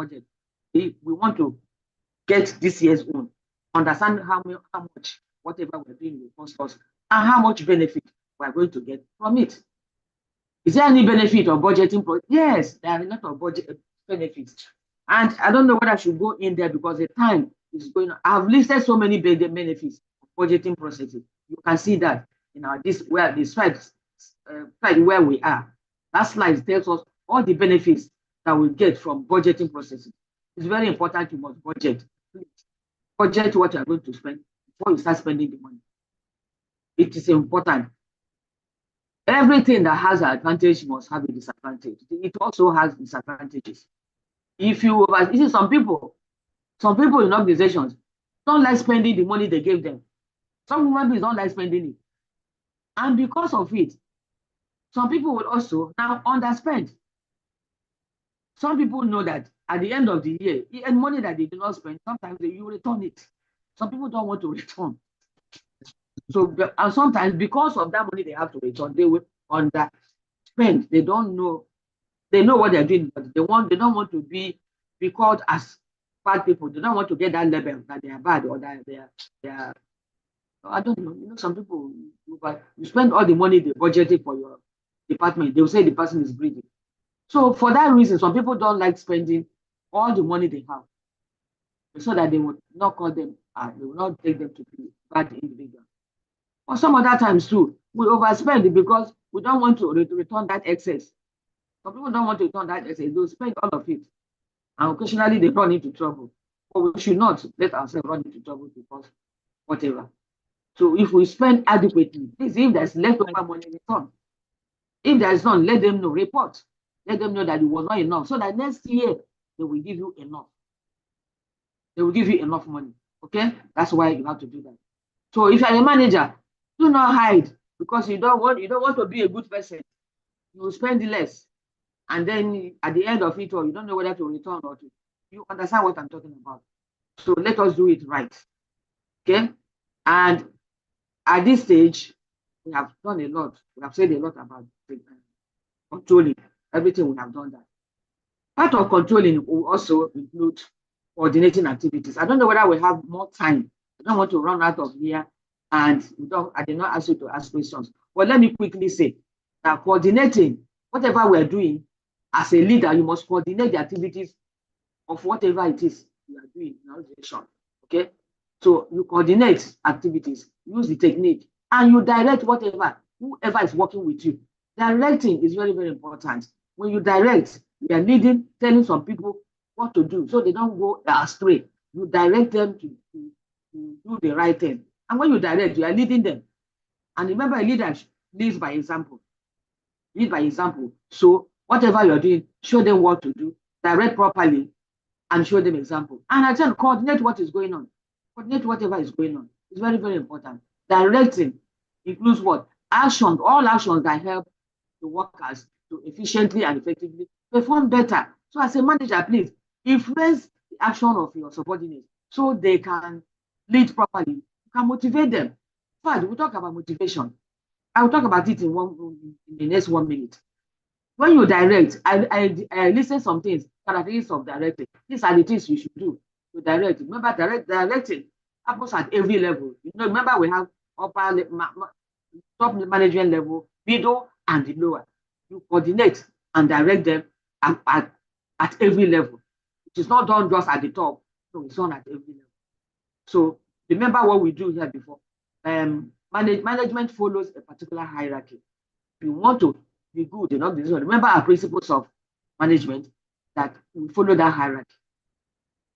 S4: We want to get this year's own. Understand how much whatever we're doing will cost us and how much benefit we're going to get from it. Is there any benefit of budgeting? Yes, there are a lot of budget benefits. And I don't know whether I should go in there because the time is going on. I've listed so many benefits of budgeting processes. You can see that in our slide where we are. That slide tells us all the benefits that we get from budgeting processes. It's very important you must budget. Please budget what you are going to spend before you start spending the money. It is important. Everything that has an advantage must have a disadvantage. It also has disadvantages. If you see some people in organizations don't like spending the money they gave them. Some human beings don't like spending it. And because of it, some people will also now underspend. Some people know that at the end of the year, and money that they do not spend, sometimes you return it. Some people don't want to return. So, and sometimes because of that money they have to return, they will underspend. They don't know. They know what they're doing, but they don't want to be called as bad people. They don't want to get that label that they are bad or that they are. I don't know. You know, some people, you spend all the money they budgeted for your department. They will say the person is greedy. So for that reason, some people don't like spending all the money they have, so that they will not call them. They will not take them to be bad individuals. Or some other times too, we overspend because we don't want to return that excess. Some people don't want to return that excess. They'll spend all of it. And occasionally they run into trouble. But we should not let ourselves run into trouble because whatever. So if we spend adequately, please, if there's leftover money, return. If there is none, let them know, report. Let them know that it was not enough. So that next year, they will give you enough. They will give you enough money. Okay? That's why you have to do that. So if you're a manager, do not hide because you don't want to be a good person. You will spend less. And then at the end of it all, you don't know whether to return or to. You understand what I'm talking about. So let us do it right. Okay? And at this stage, we have done a lot. We have said a lot about controlling. Everything we have done that. Part of controlling will also include coordinating activities. I don't know whether we have more time. I don't want to run out of here, and I did not ask you to ask questions. But let me quickly say that coordinating whatever we're doing as a leader, you must coordinate the activities of whatever it is you are doing in our organization. Okay, so you coordinate activities, use the technique, and you direct whoever is working with you. Directing is very, very important. When you direct, you are leading, telling some people what to do so they don't go astray. You direct them to do the right thing. And when you direct, you are leading them. And remember, a leader leads by example. Lead by example. So whatever you're doing, show them what to do, direct properly, and show them example. And I tell coordinate what is going on. Coordinate whatever is going on. It's very, very important. Directing includes what? Actions, all actions that help the workers to efficiently and effectively perform better. So as a manager, please influence the action of your subordinates so they can lead properly. You can motivate them. In fact, we'll talk about motivation. I will talk about it in the next 1 minute. When you direct, I listen some things, characteristics of directing. These are the things you should do to direct. Remember, directing happens at every level. You know, remember we have top management level, middle, and the lower. You coordinate and direct them at every level. It is not done just at the top. No, it's done at every level. So remember what we do here before. Management follows a particular hierarchy. If you want to be good in organization, remember our principles of management that we follow that hierarchy.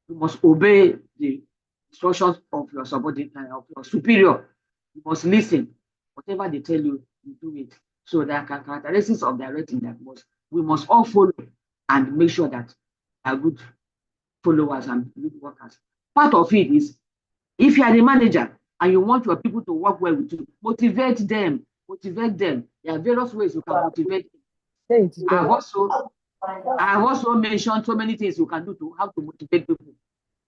S4: You must obey the instructions of your subordinate, of your superior. You must listen. Whatever they tell you, you do it. So there are characteristics of directing that we must all follow and make sure that are good followers and good workers. Part of it is, if you are the manager and you want your people to work well with you, motivate them. Motivate them. There are various ways you can motivate them. I have also mentioned so many things you can do to how to motivate people.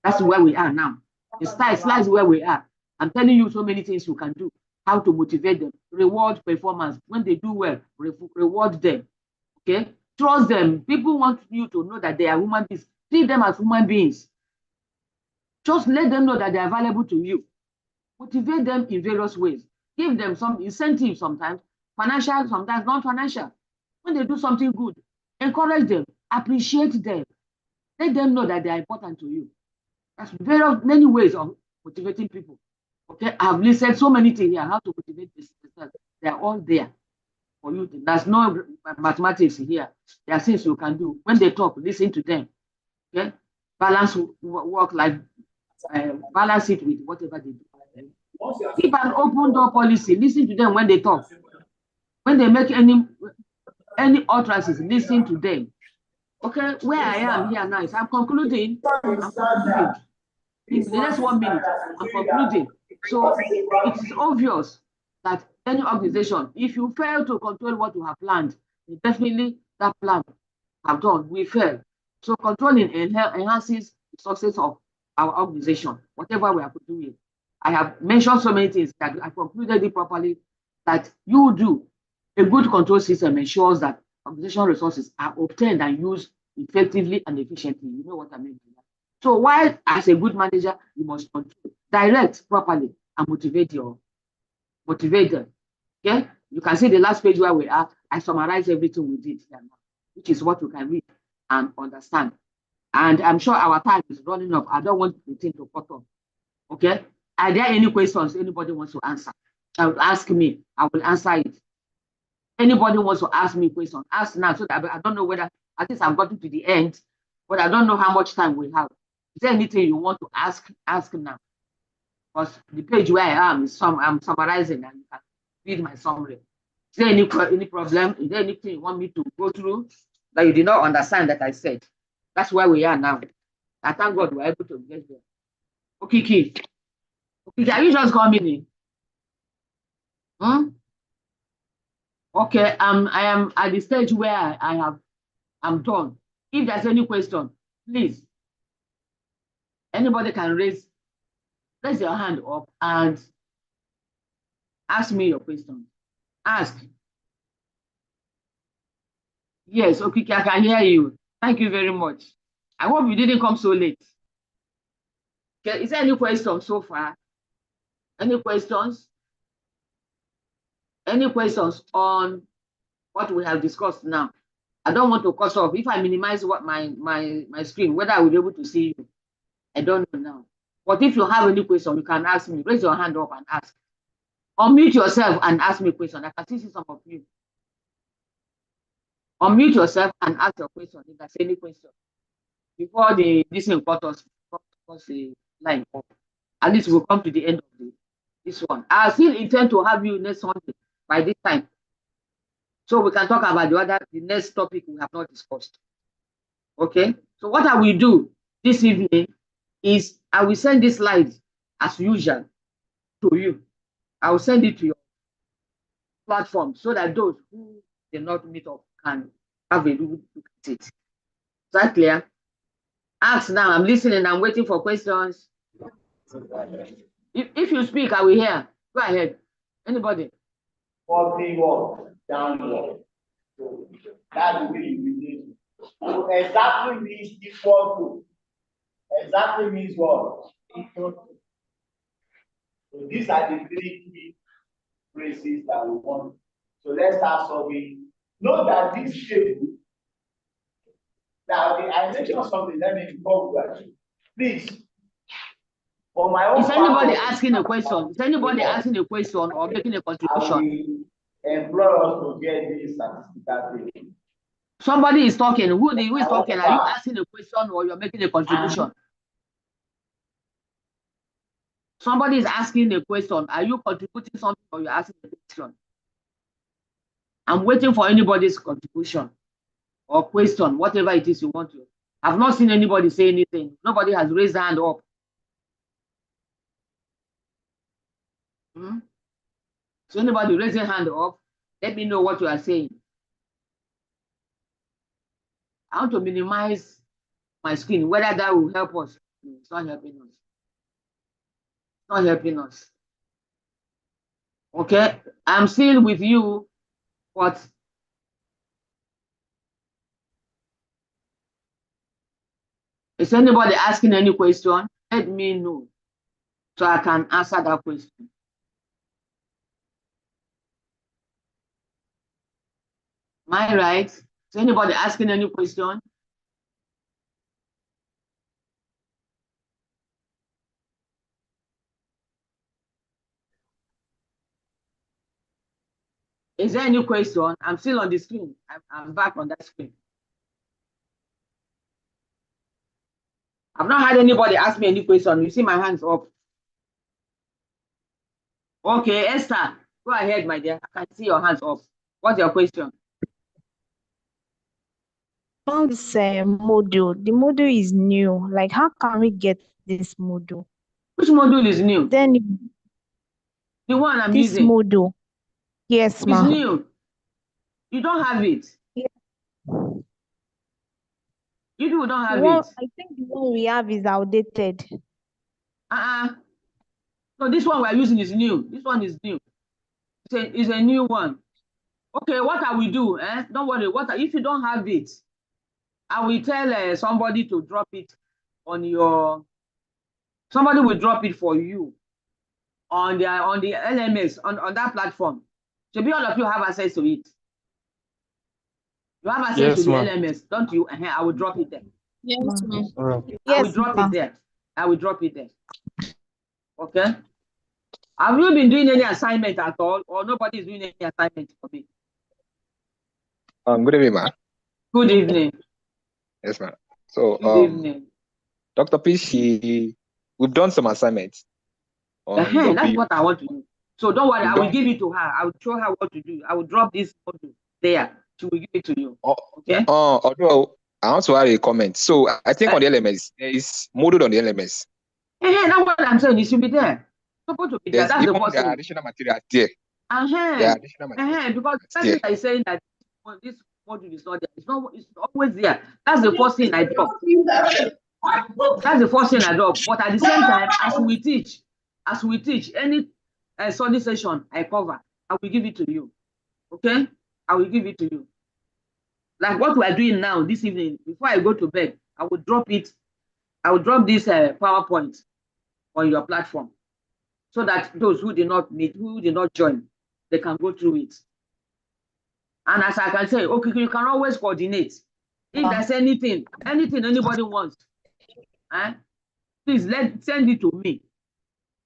S4: That's where we are now. The slides where we are. I'm telling you so many things you can do. How to motivate them, reward performance. When they do well, reward them. Okay, trust them. People want you to know that they are human beings. Treat them as human beings. Just let them know that they are valuable to you. Motivate them in various ways. Give them some incentive sometimes, financial, sometimes non-financial. When they do something good, encourage them, appreciate them. Let them know that they are important to you. That's very many ways of motivating people. Okay, I've listed so many things here, how to motivate this. They are all there for you. There's no mathematics here. There are things you can do. When they talk, listen to them. Okay, balance work life, balance it with whatever they do. Keep an open door policy. Listen to them when they talk. When they make any utterances, listen to them. Okay, where I am here now is I'm concluding. In the next 1 minute, I'm concluding. So it's obvious that any organization, if you fail to control what you have planned, definitely that plan have done, we fail. So controlling enhances the success of our organization, whatever we are doing. I have mentioned so many things that I concluded it properly, that you do. A good control system ensures that organizational resources are obtained and used effectively and efficiently. You know what I mean? So while as a good manager, you must control, direct properly and motivate them. Okay? You can see the last page where we are. I summarize everything we did here now, which is what you can read and understand. And I'm sure our time is running up. I don't want the thing to cut off. Okay? Are there any questions anybody wants to answer? Ask me. I will answer it. Anybody wants to ask me a question, ask now, so that I don't know whether, at least I've gotten to the end, but I don't know how much time we have. Is there anything you want to ask now? Because the page where I am is I'm summarizing, and you can read my summary. Is there any problem? Is there anything you want me to go through that you did not understand that I said? That's where we are now. I thank God we're able to get there. Okay, are you just coming in? Okay, I am at the stage where I'm done. If there's any question, please, anybody can raise your hand up and ask me your question. Ask. Yes, okay, I can hear you. Thank you very much. I hope you didn't come so late. Okay, is there any question so far? Any questions? Any questions on what we have discussed now? I don't want to cut off. If I minimize what my screen, whether I will be able to see you, I don't know now. But if you have any question, you can ask me. Raise your hand up and ask. Unmute yourself and ask me a question. I can see some of you. Unmute yourself and ask your question if there's any question. Before this thing cut us the line up. At least we'll come to the end of this one. I still intend to have you next Sunday by this time, so we can talk about the next topic we have not discussed. Okay, so what I will do this evening is I will send this slide as usual to you. I will send it to your platform so that those who did not meet up can have a look at it. Is that clear? Ask now. I'm listening. I'm waiting for questions. If you speak, I will hear. Go ahead. Anybody?
S6: 41 downward. So that's the way you do it. So exactly means equal to. Exactly means what? Equal to. So these are the three key phrases that we want. So let's start solving. Note that this table. Now, I mentioned something. Let me before we go. Please. For my own.
S4: Is anybody asking a question? Is anybody asking a question or making a contribution?
S6: Employ us to get this certificate.
S4: Somebody is talking. Who is talking? Are you asking a question or you're making a contribution? Somebody is asking a question. Are you contributing something or you're asking a question? I'm waiting for anybody's contribution or question, whatever it is you want to. I've not seen anybody say anything. Nobody has raised their hand up. So anybody raise your hand up, let me know what you are saying. I want to minimize my screen, whether that will help us. It's not helping us. Not helping us. Okay, I'm still with you, but is anybody asking any question? Let me know so I can answer that question. Am I right? Is anybody asking any question? Is there any question? I'm still on the screen. I'm back on that screen. I've not had anybody ask me any question. You see my hands up. Okay, Esther, go ahead, my dear. I can see your hands up. What's your question?
S7: On this module, the module is new. Like, how can we get this module?
S4: Which module is new?
S7: Then
S4: The one I'm
S7: this
S4: using.
S7: module, yes,
S4: It's
S7: ma.
S4: new. You don't have it.
S7: Yeah.
S4: You don't have
S7: Well,
S4: it.
S7: I think the one we have is outdated.
S4: So this one we're using is new. This one is new. It's a new one. Okay, what I will do, don't worry. If you don't have it, I will tell somebody to drop it on your. Somebody will drop it for you on the LMS on that platform. So all of you have access to it. You have access to the LMS, don't you? I will drop it there.
S2: Yes, ma'am.
S4: I will drop it there. I will drop it there. Okay. Have you been doing any assignment at all, or nobody is doing any assignment for me?
S8: Good evening, ma'am.
S4: Good evening.
S8: Yes, ma'am. So,
S4: Good evening.
S8: Dr. P, we've done some assignments.
S4: That's what I want to do. So don't worry, I will give it to her. I will show her what to do. I will drop this module there. She will give it to you. Okay.
S8: Although I want to add a comment. So I think on the LMS, there is module on the LMS.
S4: That's what I'm saying. It should be there. Supposed to be there. That's the first thing.
S8: Additional material there.
S4: There are additional material. Because the person is saying that this module is not there. It's always there. That's the first thing I drop. That's the first thing I drop. But at the same time, as we teach any study session I cover, I will give it to you. Okay? I will give it to you. Like what we are doing now this evening, before I go to bed, I will drop it. I will drop this PowerPoint on your platform so that those who did not meet, who did not join, they can go through it. And as I can say, okay, you can always coordinate. If there's anything anybody wants, please send it to me.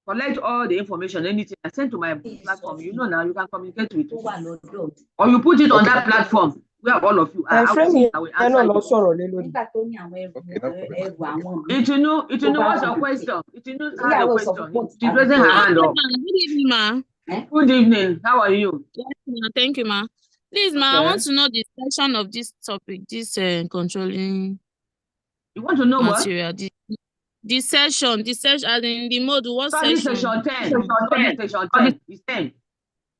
S4: Collect all the information, anything, and send to my platform. You know now you can communicate with me. Or you put it on that platform where all of you are. I will answer you. What's your question? Itunu has a question. She's raising her hand up.
S2: Good evening, ma.
S4: Good evening. How are you?
S2: Yes, ma. Thank you, ma. Please, ma, I want to know the section of this topic, this controlling.
S4: You want to know
S2: material, what? The session, as in the module, what
S4: study
S2: session?
S4: Session 10. Study session 10. It's 10.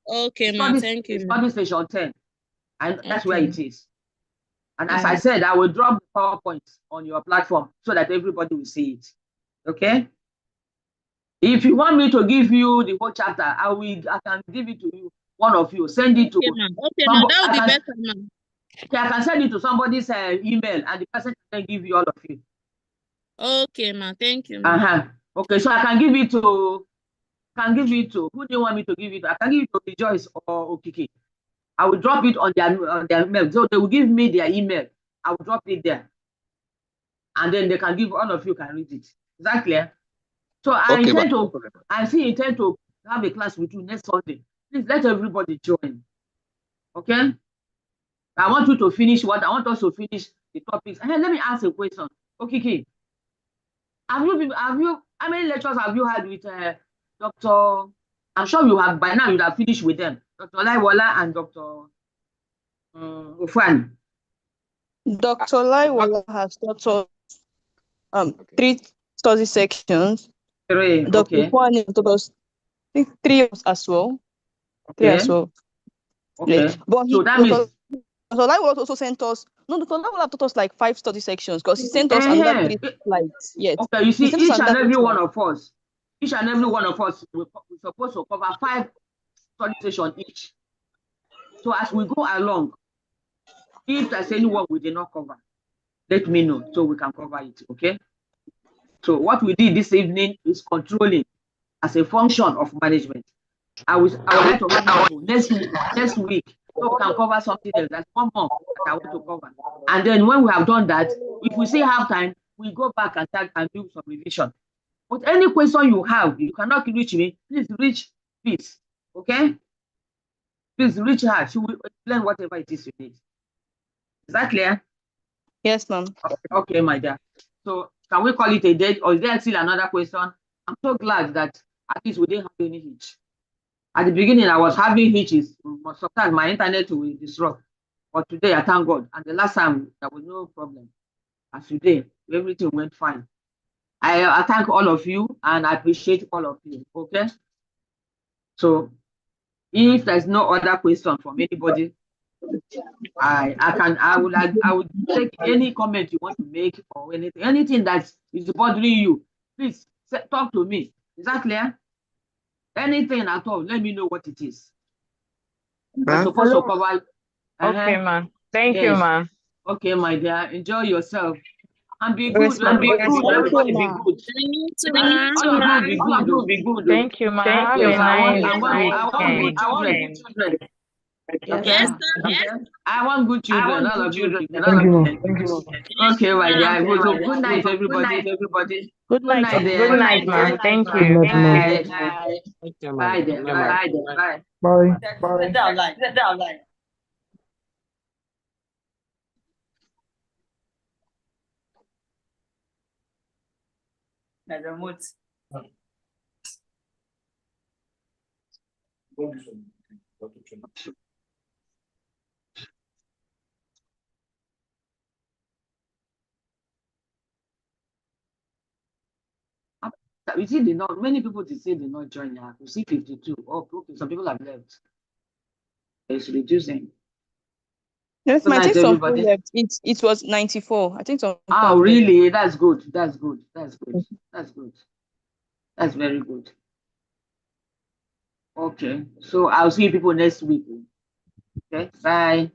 S2: Okay, ma. Thank you.
S4: Study session 10. And that's where it is. And as I said, I will drop the PowerPoint on your platform so that everybody will see it. Okay? If you want me to give you the whole chapter, I can give it to you. One of you, send it to.
S2: Okay, ma. That would be better, ma.
S4: Okay, I can send it to somebody's email, and the person can give you all of it.
S2: Okay, ma. Thank you. Ma.
S4: Okay, so I can give it to. Who do you want me to give it to? I can give it to Rejoice or Okiki. I will drop it on their email. So they will give me their email. I will drop it there, and then they can give all of you can read it. Is that clear? So I intend to have a class with you next Sunday. Please let everybody join. Okay? I want you to finish what I want us to finish the topics. And let me ask a question. Okay, how many lectures have you had with Dr. I'm sure you have by now, you'd have finished with them. Dr. Laiwola and Dr. Ufan.
S5: Dr. Laiwola has taught us 3 study sections.
S4: 3,
S5: Dr. Ufan taught us 3 as well. 3 as well.
S4: Okay.
S5: Yes. But
S4: so that means
S5: Dr. Laiwola also sent us. No, Dr. Laiwola taught us like 5 study sections because he sent us another 3 slides. Yes.
S4: Okay, you see, each and every one of us, each and every one of us, we're supposed to cover 5 study sessions each. So as we go along, if there's anyone we did not cover, let me know so we can cover it, okay? So what we did this evening is controlling as a function of management. I would like to have people next week so we can cover something else. That's one more that I want to cover. And then when we have done that, if we still have time, we go back and start and do some revision. But any question you have, you cannot reach me, please reach Peace, okay? Please reach her. She will explain whatever it is you need. Is that clear?
S5: Yes, ma'am.
S4: Okay, my dear. So can we call it a day, or is there still another question? I'm so glad that at least we didn't have any hitch. At the beginning, I was having hitches. Sometimes my internet will disrupt. But today, I thank God. And the last time, there was no problem. And today, everything went fine. I thank all of you, and I appreciate all of you, okay? So if there's no other question from anybody, I would take any comment you want to make or anything that is bothering you. Please talk to me. Is that clear? Anything at all, let me know what it is. I'm supposed to cover.
S7: Okay, ma. Thank you, ma.
S4: Okay, my dear. Enjoy yourself. And be good.
S5: Yes, ma'am.
S4: Everybody be
S5: Thank
S4: good. All of you be good.
S7: Thank you, ma. Have a nice weekend.
S4: I want good children. Okay.
S2: Yes,
S4: Okay. I want good children. All of you.
S1: Thank you.
S4: Okay, my dear. Good night, everybody.
S7: Good night.
S4: dear.
S7: Good night, ma. Thank you.
S1: Good night,
S4: Bye. Bye. Dear. Bye.
S1: Bye.
S4: Bye. The remote. You see, many people say they not join now. You see 52. Oh, okay. Some people have left. It's reducing.
S5: Yes,
S4: Good
S5: ma'am. I
S4: night,
S5: think some
S4: everybody.
S5: people left. It was 94. I think some.
S4: Oh, really? That's good. That's very good. Okay. So I'll see you people next week. Okay. Bye.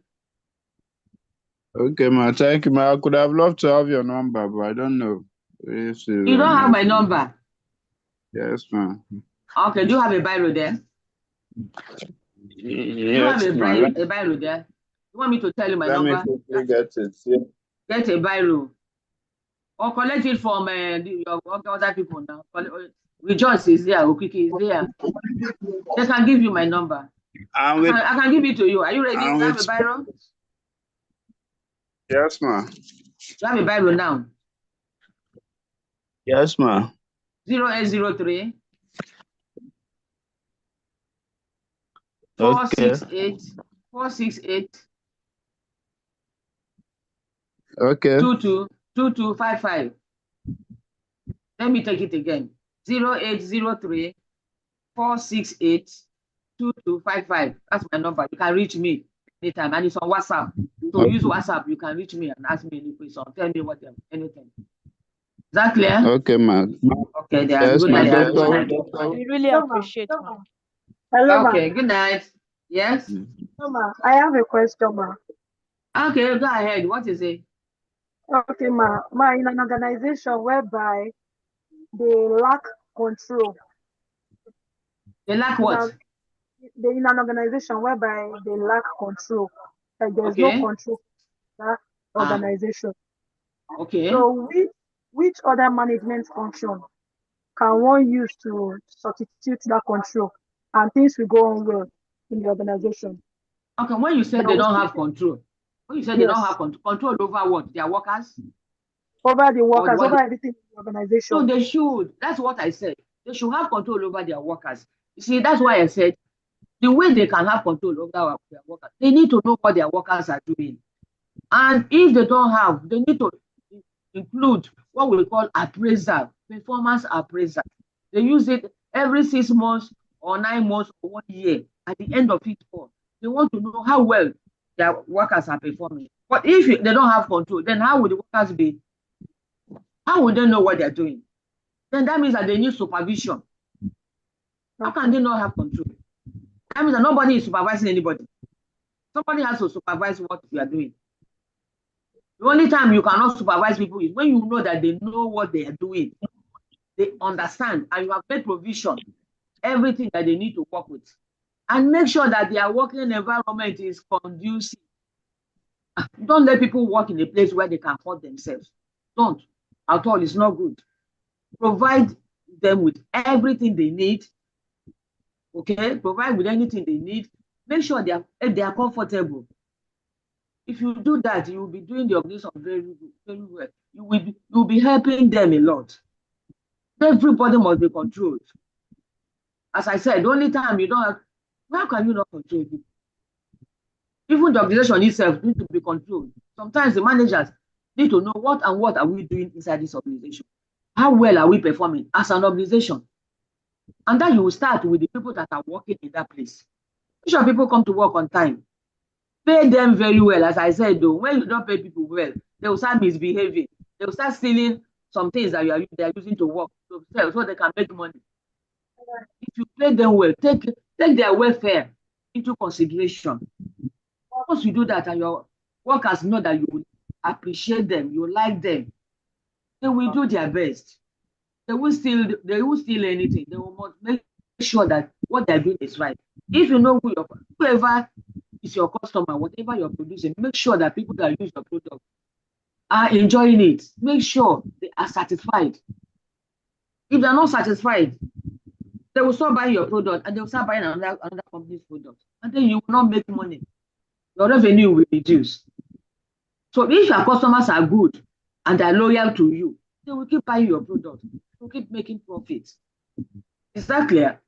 S9: Okay, ma. Thank you, ma. I could have loved to have your number, but I don't know.
S4: You don't have my number?
S9: Yes, ma'am.
S4: Okay. Do you have a biro there?
S9: Yes,
S4: you have
S9: ma'am.
S4: a biro there? You want me to tell you my
S9: Let
S4: number?
S9: me quickly get it. Yeah.
S4: Get a biro. Or collect it from your other people now. Rejoice is there. Okiki is there. They can give you my number. I can give it to you. Are you ready? You have a biro?
S9: Yes, ma'am.
S4: You have a biro now?
S9: Yes, ma'am.
S4: 0803
S9: Okay.
S4: 468
S9: Okay.
S4: 2255. Let me take it again. 0803 468 2255. That's my number. You can reach me anytime, and it's on WhatsApp. So use WhatsApp. You can reach me and ask me any question. Tell me whatever, anything. Is that clear?
S9: Okay, ma'am.
S4: Okay,
S9: yes,
S4: good night.
S5: We really appreciate it.
S7: Hello, ma.
S4: Okay, good night. Yes?
S7: Hello, ma. I have a question, ma.
S4: Okay, go ahead. What is it?
S7: Okay, ma. Ma, in an organization whereby they lack control.
S4: They lack what?
S7: They in an organization whereby they lack control. Like there's no control in that organization.
S4: Okay.
S7: So which other management function can one use to substitute that control and things will go on well in the organization?
S4: Okay, when you say they don't have control, when you say they don't have control over what? Their workers?
S7: Over the workers, over everything in the organization.
S4: So they should. That's what I said. They should have control over their workers. You see, that's why I said the way they can have control over their workers, they need to know what their workers are doing. And if they don't have, they need to include what we call appraisal, performance appraisal. They use it every 6 months or 9 months or 1 year. At the end of it all, they want to know how well their workers are performing. But if they don't have control, then how would the workers be? How would they know what they're doing? Then that means that they need supervision. How can they not have control? That means that nobody is supervising anybody. Somebody has to supervise what you are doing. The only time you cannot supervise people is when you know that they know what they are doing. They understand, and you have made provision, everything that they need to work with. And make sure that their working environment is conducive. Don't let people work in a place where they can hurt themselves. Don't. At all, it's not good. Provide them with everything they need. Okay? Provide with anything they need. Make sure they are comfortable. If you do that, you will be doing the organization very good, very well. You will be helping them a lot. Everybody must be controlled. As I said, the only time you don't have, how can you not control people? Even the organization itself needs to be controlled. Sometimes the managers need to know what are we doing inside this organization. How well are we performing as an organization? And then you will start with the people that are working in that place. Make sure people come to work on time. Pay them very well. As I said, though, when you don't pay people well, they will start misbehaving. They will start stealing some things that they are using to work to sell so they can make money. If you pay them well, take their welfare into consideration. Once you do that and your workers know that you will appreciate them, you like them, they will do their best. They will steal anything. They will make sure that what they're doing is right. If you know whoever is your customer, whatever you're producing, make sure that people that use your product are enjoying it. Make sure they are satisfied. If they're not satisfied, they will stop buying your product and they will start buying another company's product. And then you will not make money. Your revenue will reduce. So if your customers are good and are loyal to you, they will keep buying your product. They will keep making profits. Is that clear?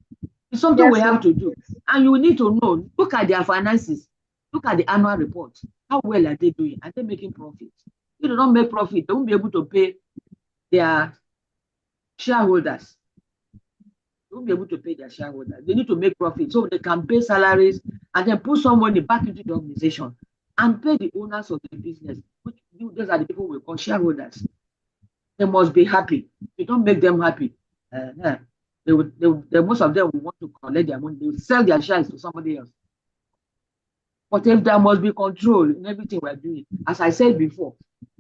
S4: It's something we have to do. And you need to know, look at their finances. Look at the annual report. How well are they doing? Are they making profits? If they don't make profit, they won't be able to pay their shareholders. They won't be able to pay their shareholders. They need to make profit so they can pay salaries and then put some money back into the organization and pay the owners of the business, which those are the people we call shareholders. They must be happy. If you don't make them happy, most of them will want to collect their money. They will sell their shares to somebody else. But if there must be control in everything we're doing, as I said before,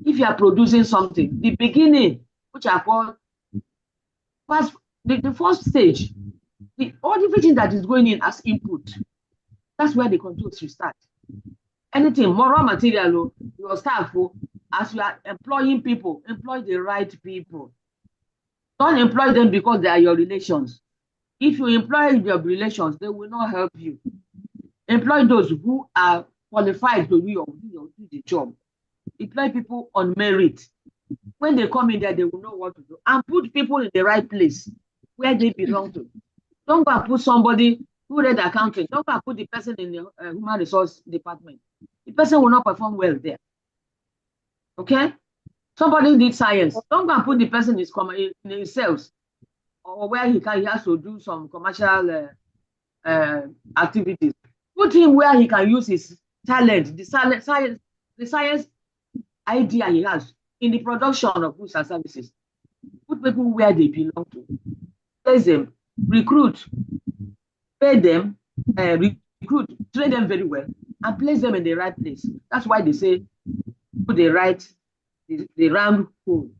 S4: if you are producing something, the beginning, which I call the first stage, everything that is going in as input, that's where the control should start. Anything, more raw material, your staff, as you are employing people, employ the right people. Don't employ them because they are your relations. If you employ your relations, they will not help you. Employ those who are qualified to do the job. Employ people on merit. When they come in there, they will know what to do. And put people in the right place where they belong to. Don't go and put somebody who read accounting. Don't go and put the person in the human resource department. The person will not perform well there. Okay? Somebody did science. Don't go and put the person in sales or where he has to do some commercial activities. Put him where he can use his talent, the science idea he has in the production of goods and services. Put people where they belong to. Place them, recruit, pay them, recruit, train them very well, and place them in the right place. That's why they say put the round hole,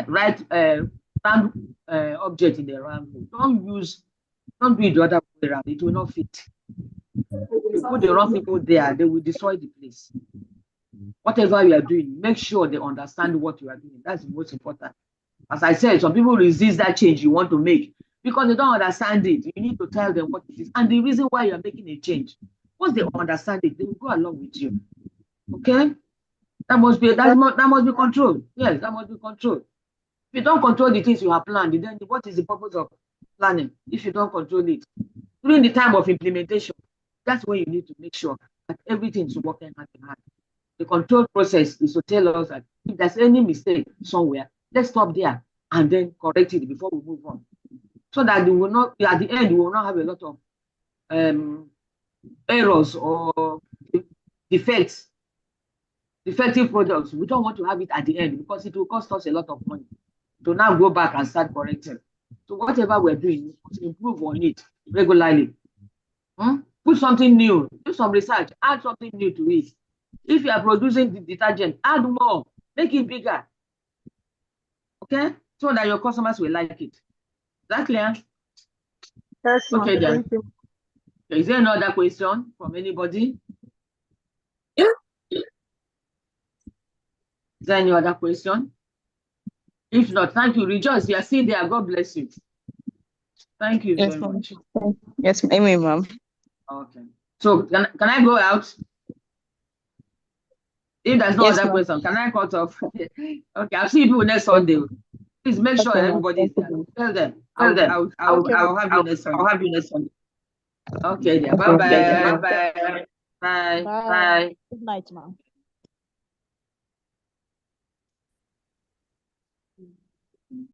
S4: round object in the round hole. Don't do it the other way around. It will not fit. If you put the wrong people there, they will destroy the place. Whatever you are doing, make sure they understand what you are doing. That's the most important. As I said, some people resist that change you want to make because they don't understand it. You need to tell them what it is and the reason why you are making a change. Once they understand it, they will go along with you. Okay? That must be controlled. Yes, that must be controlled. If you don't control the things you have planned, then what is the purpose of planning if you don't control it? During the time of implementation, that's when you need to make sure that everything is working hand in hand. The control process is to tell us that if there's any mistake somewhere, let's stop there and then correct it before we move on. So that we will not, at the end, we will not have a lot of errors or defective products. We don't want to have it at the end because it will cost us a lot of money to now go back and start correcting. So whatever we're doing, we must improve on it regularly. Put something new, do some research, add something new to it. If you are producing the detergent, add more, make it bigger. Okay? So that your customers will like it. Is that clear?
S7: Yes, ma'am.
S4: Okay, then.
S7: Thank you.
S4: Is there another question from anybody? Is there any other question? If not, thank you. Rejoice, you are still there. God bless you. Thank you
S5: Yes,
S4: very
S5: ma'am.
S4: much.
S5: Yes, amen, ma'am.
S4: Okay. So can I go out? If there's no
S5: Yes,
S4: other
S5: ma'am.
S4: question, can I cut off? Okay, I'll see you next Sunday. Please make sure
S5: Okay, ma'am.
S4: everybody is there. Tell them.
S3: Tell them.
S4: I'll have you next Sunday.
S3: I'll have you next Sunday.
S4: Okay, yeah.
S5: Okay,
S4: Bye-bye.
S5: ma'am.
S4: Bye.
S5: Bye.
S4: Bye.
S5: Good night, ma'am.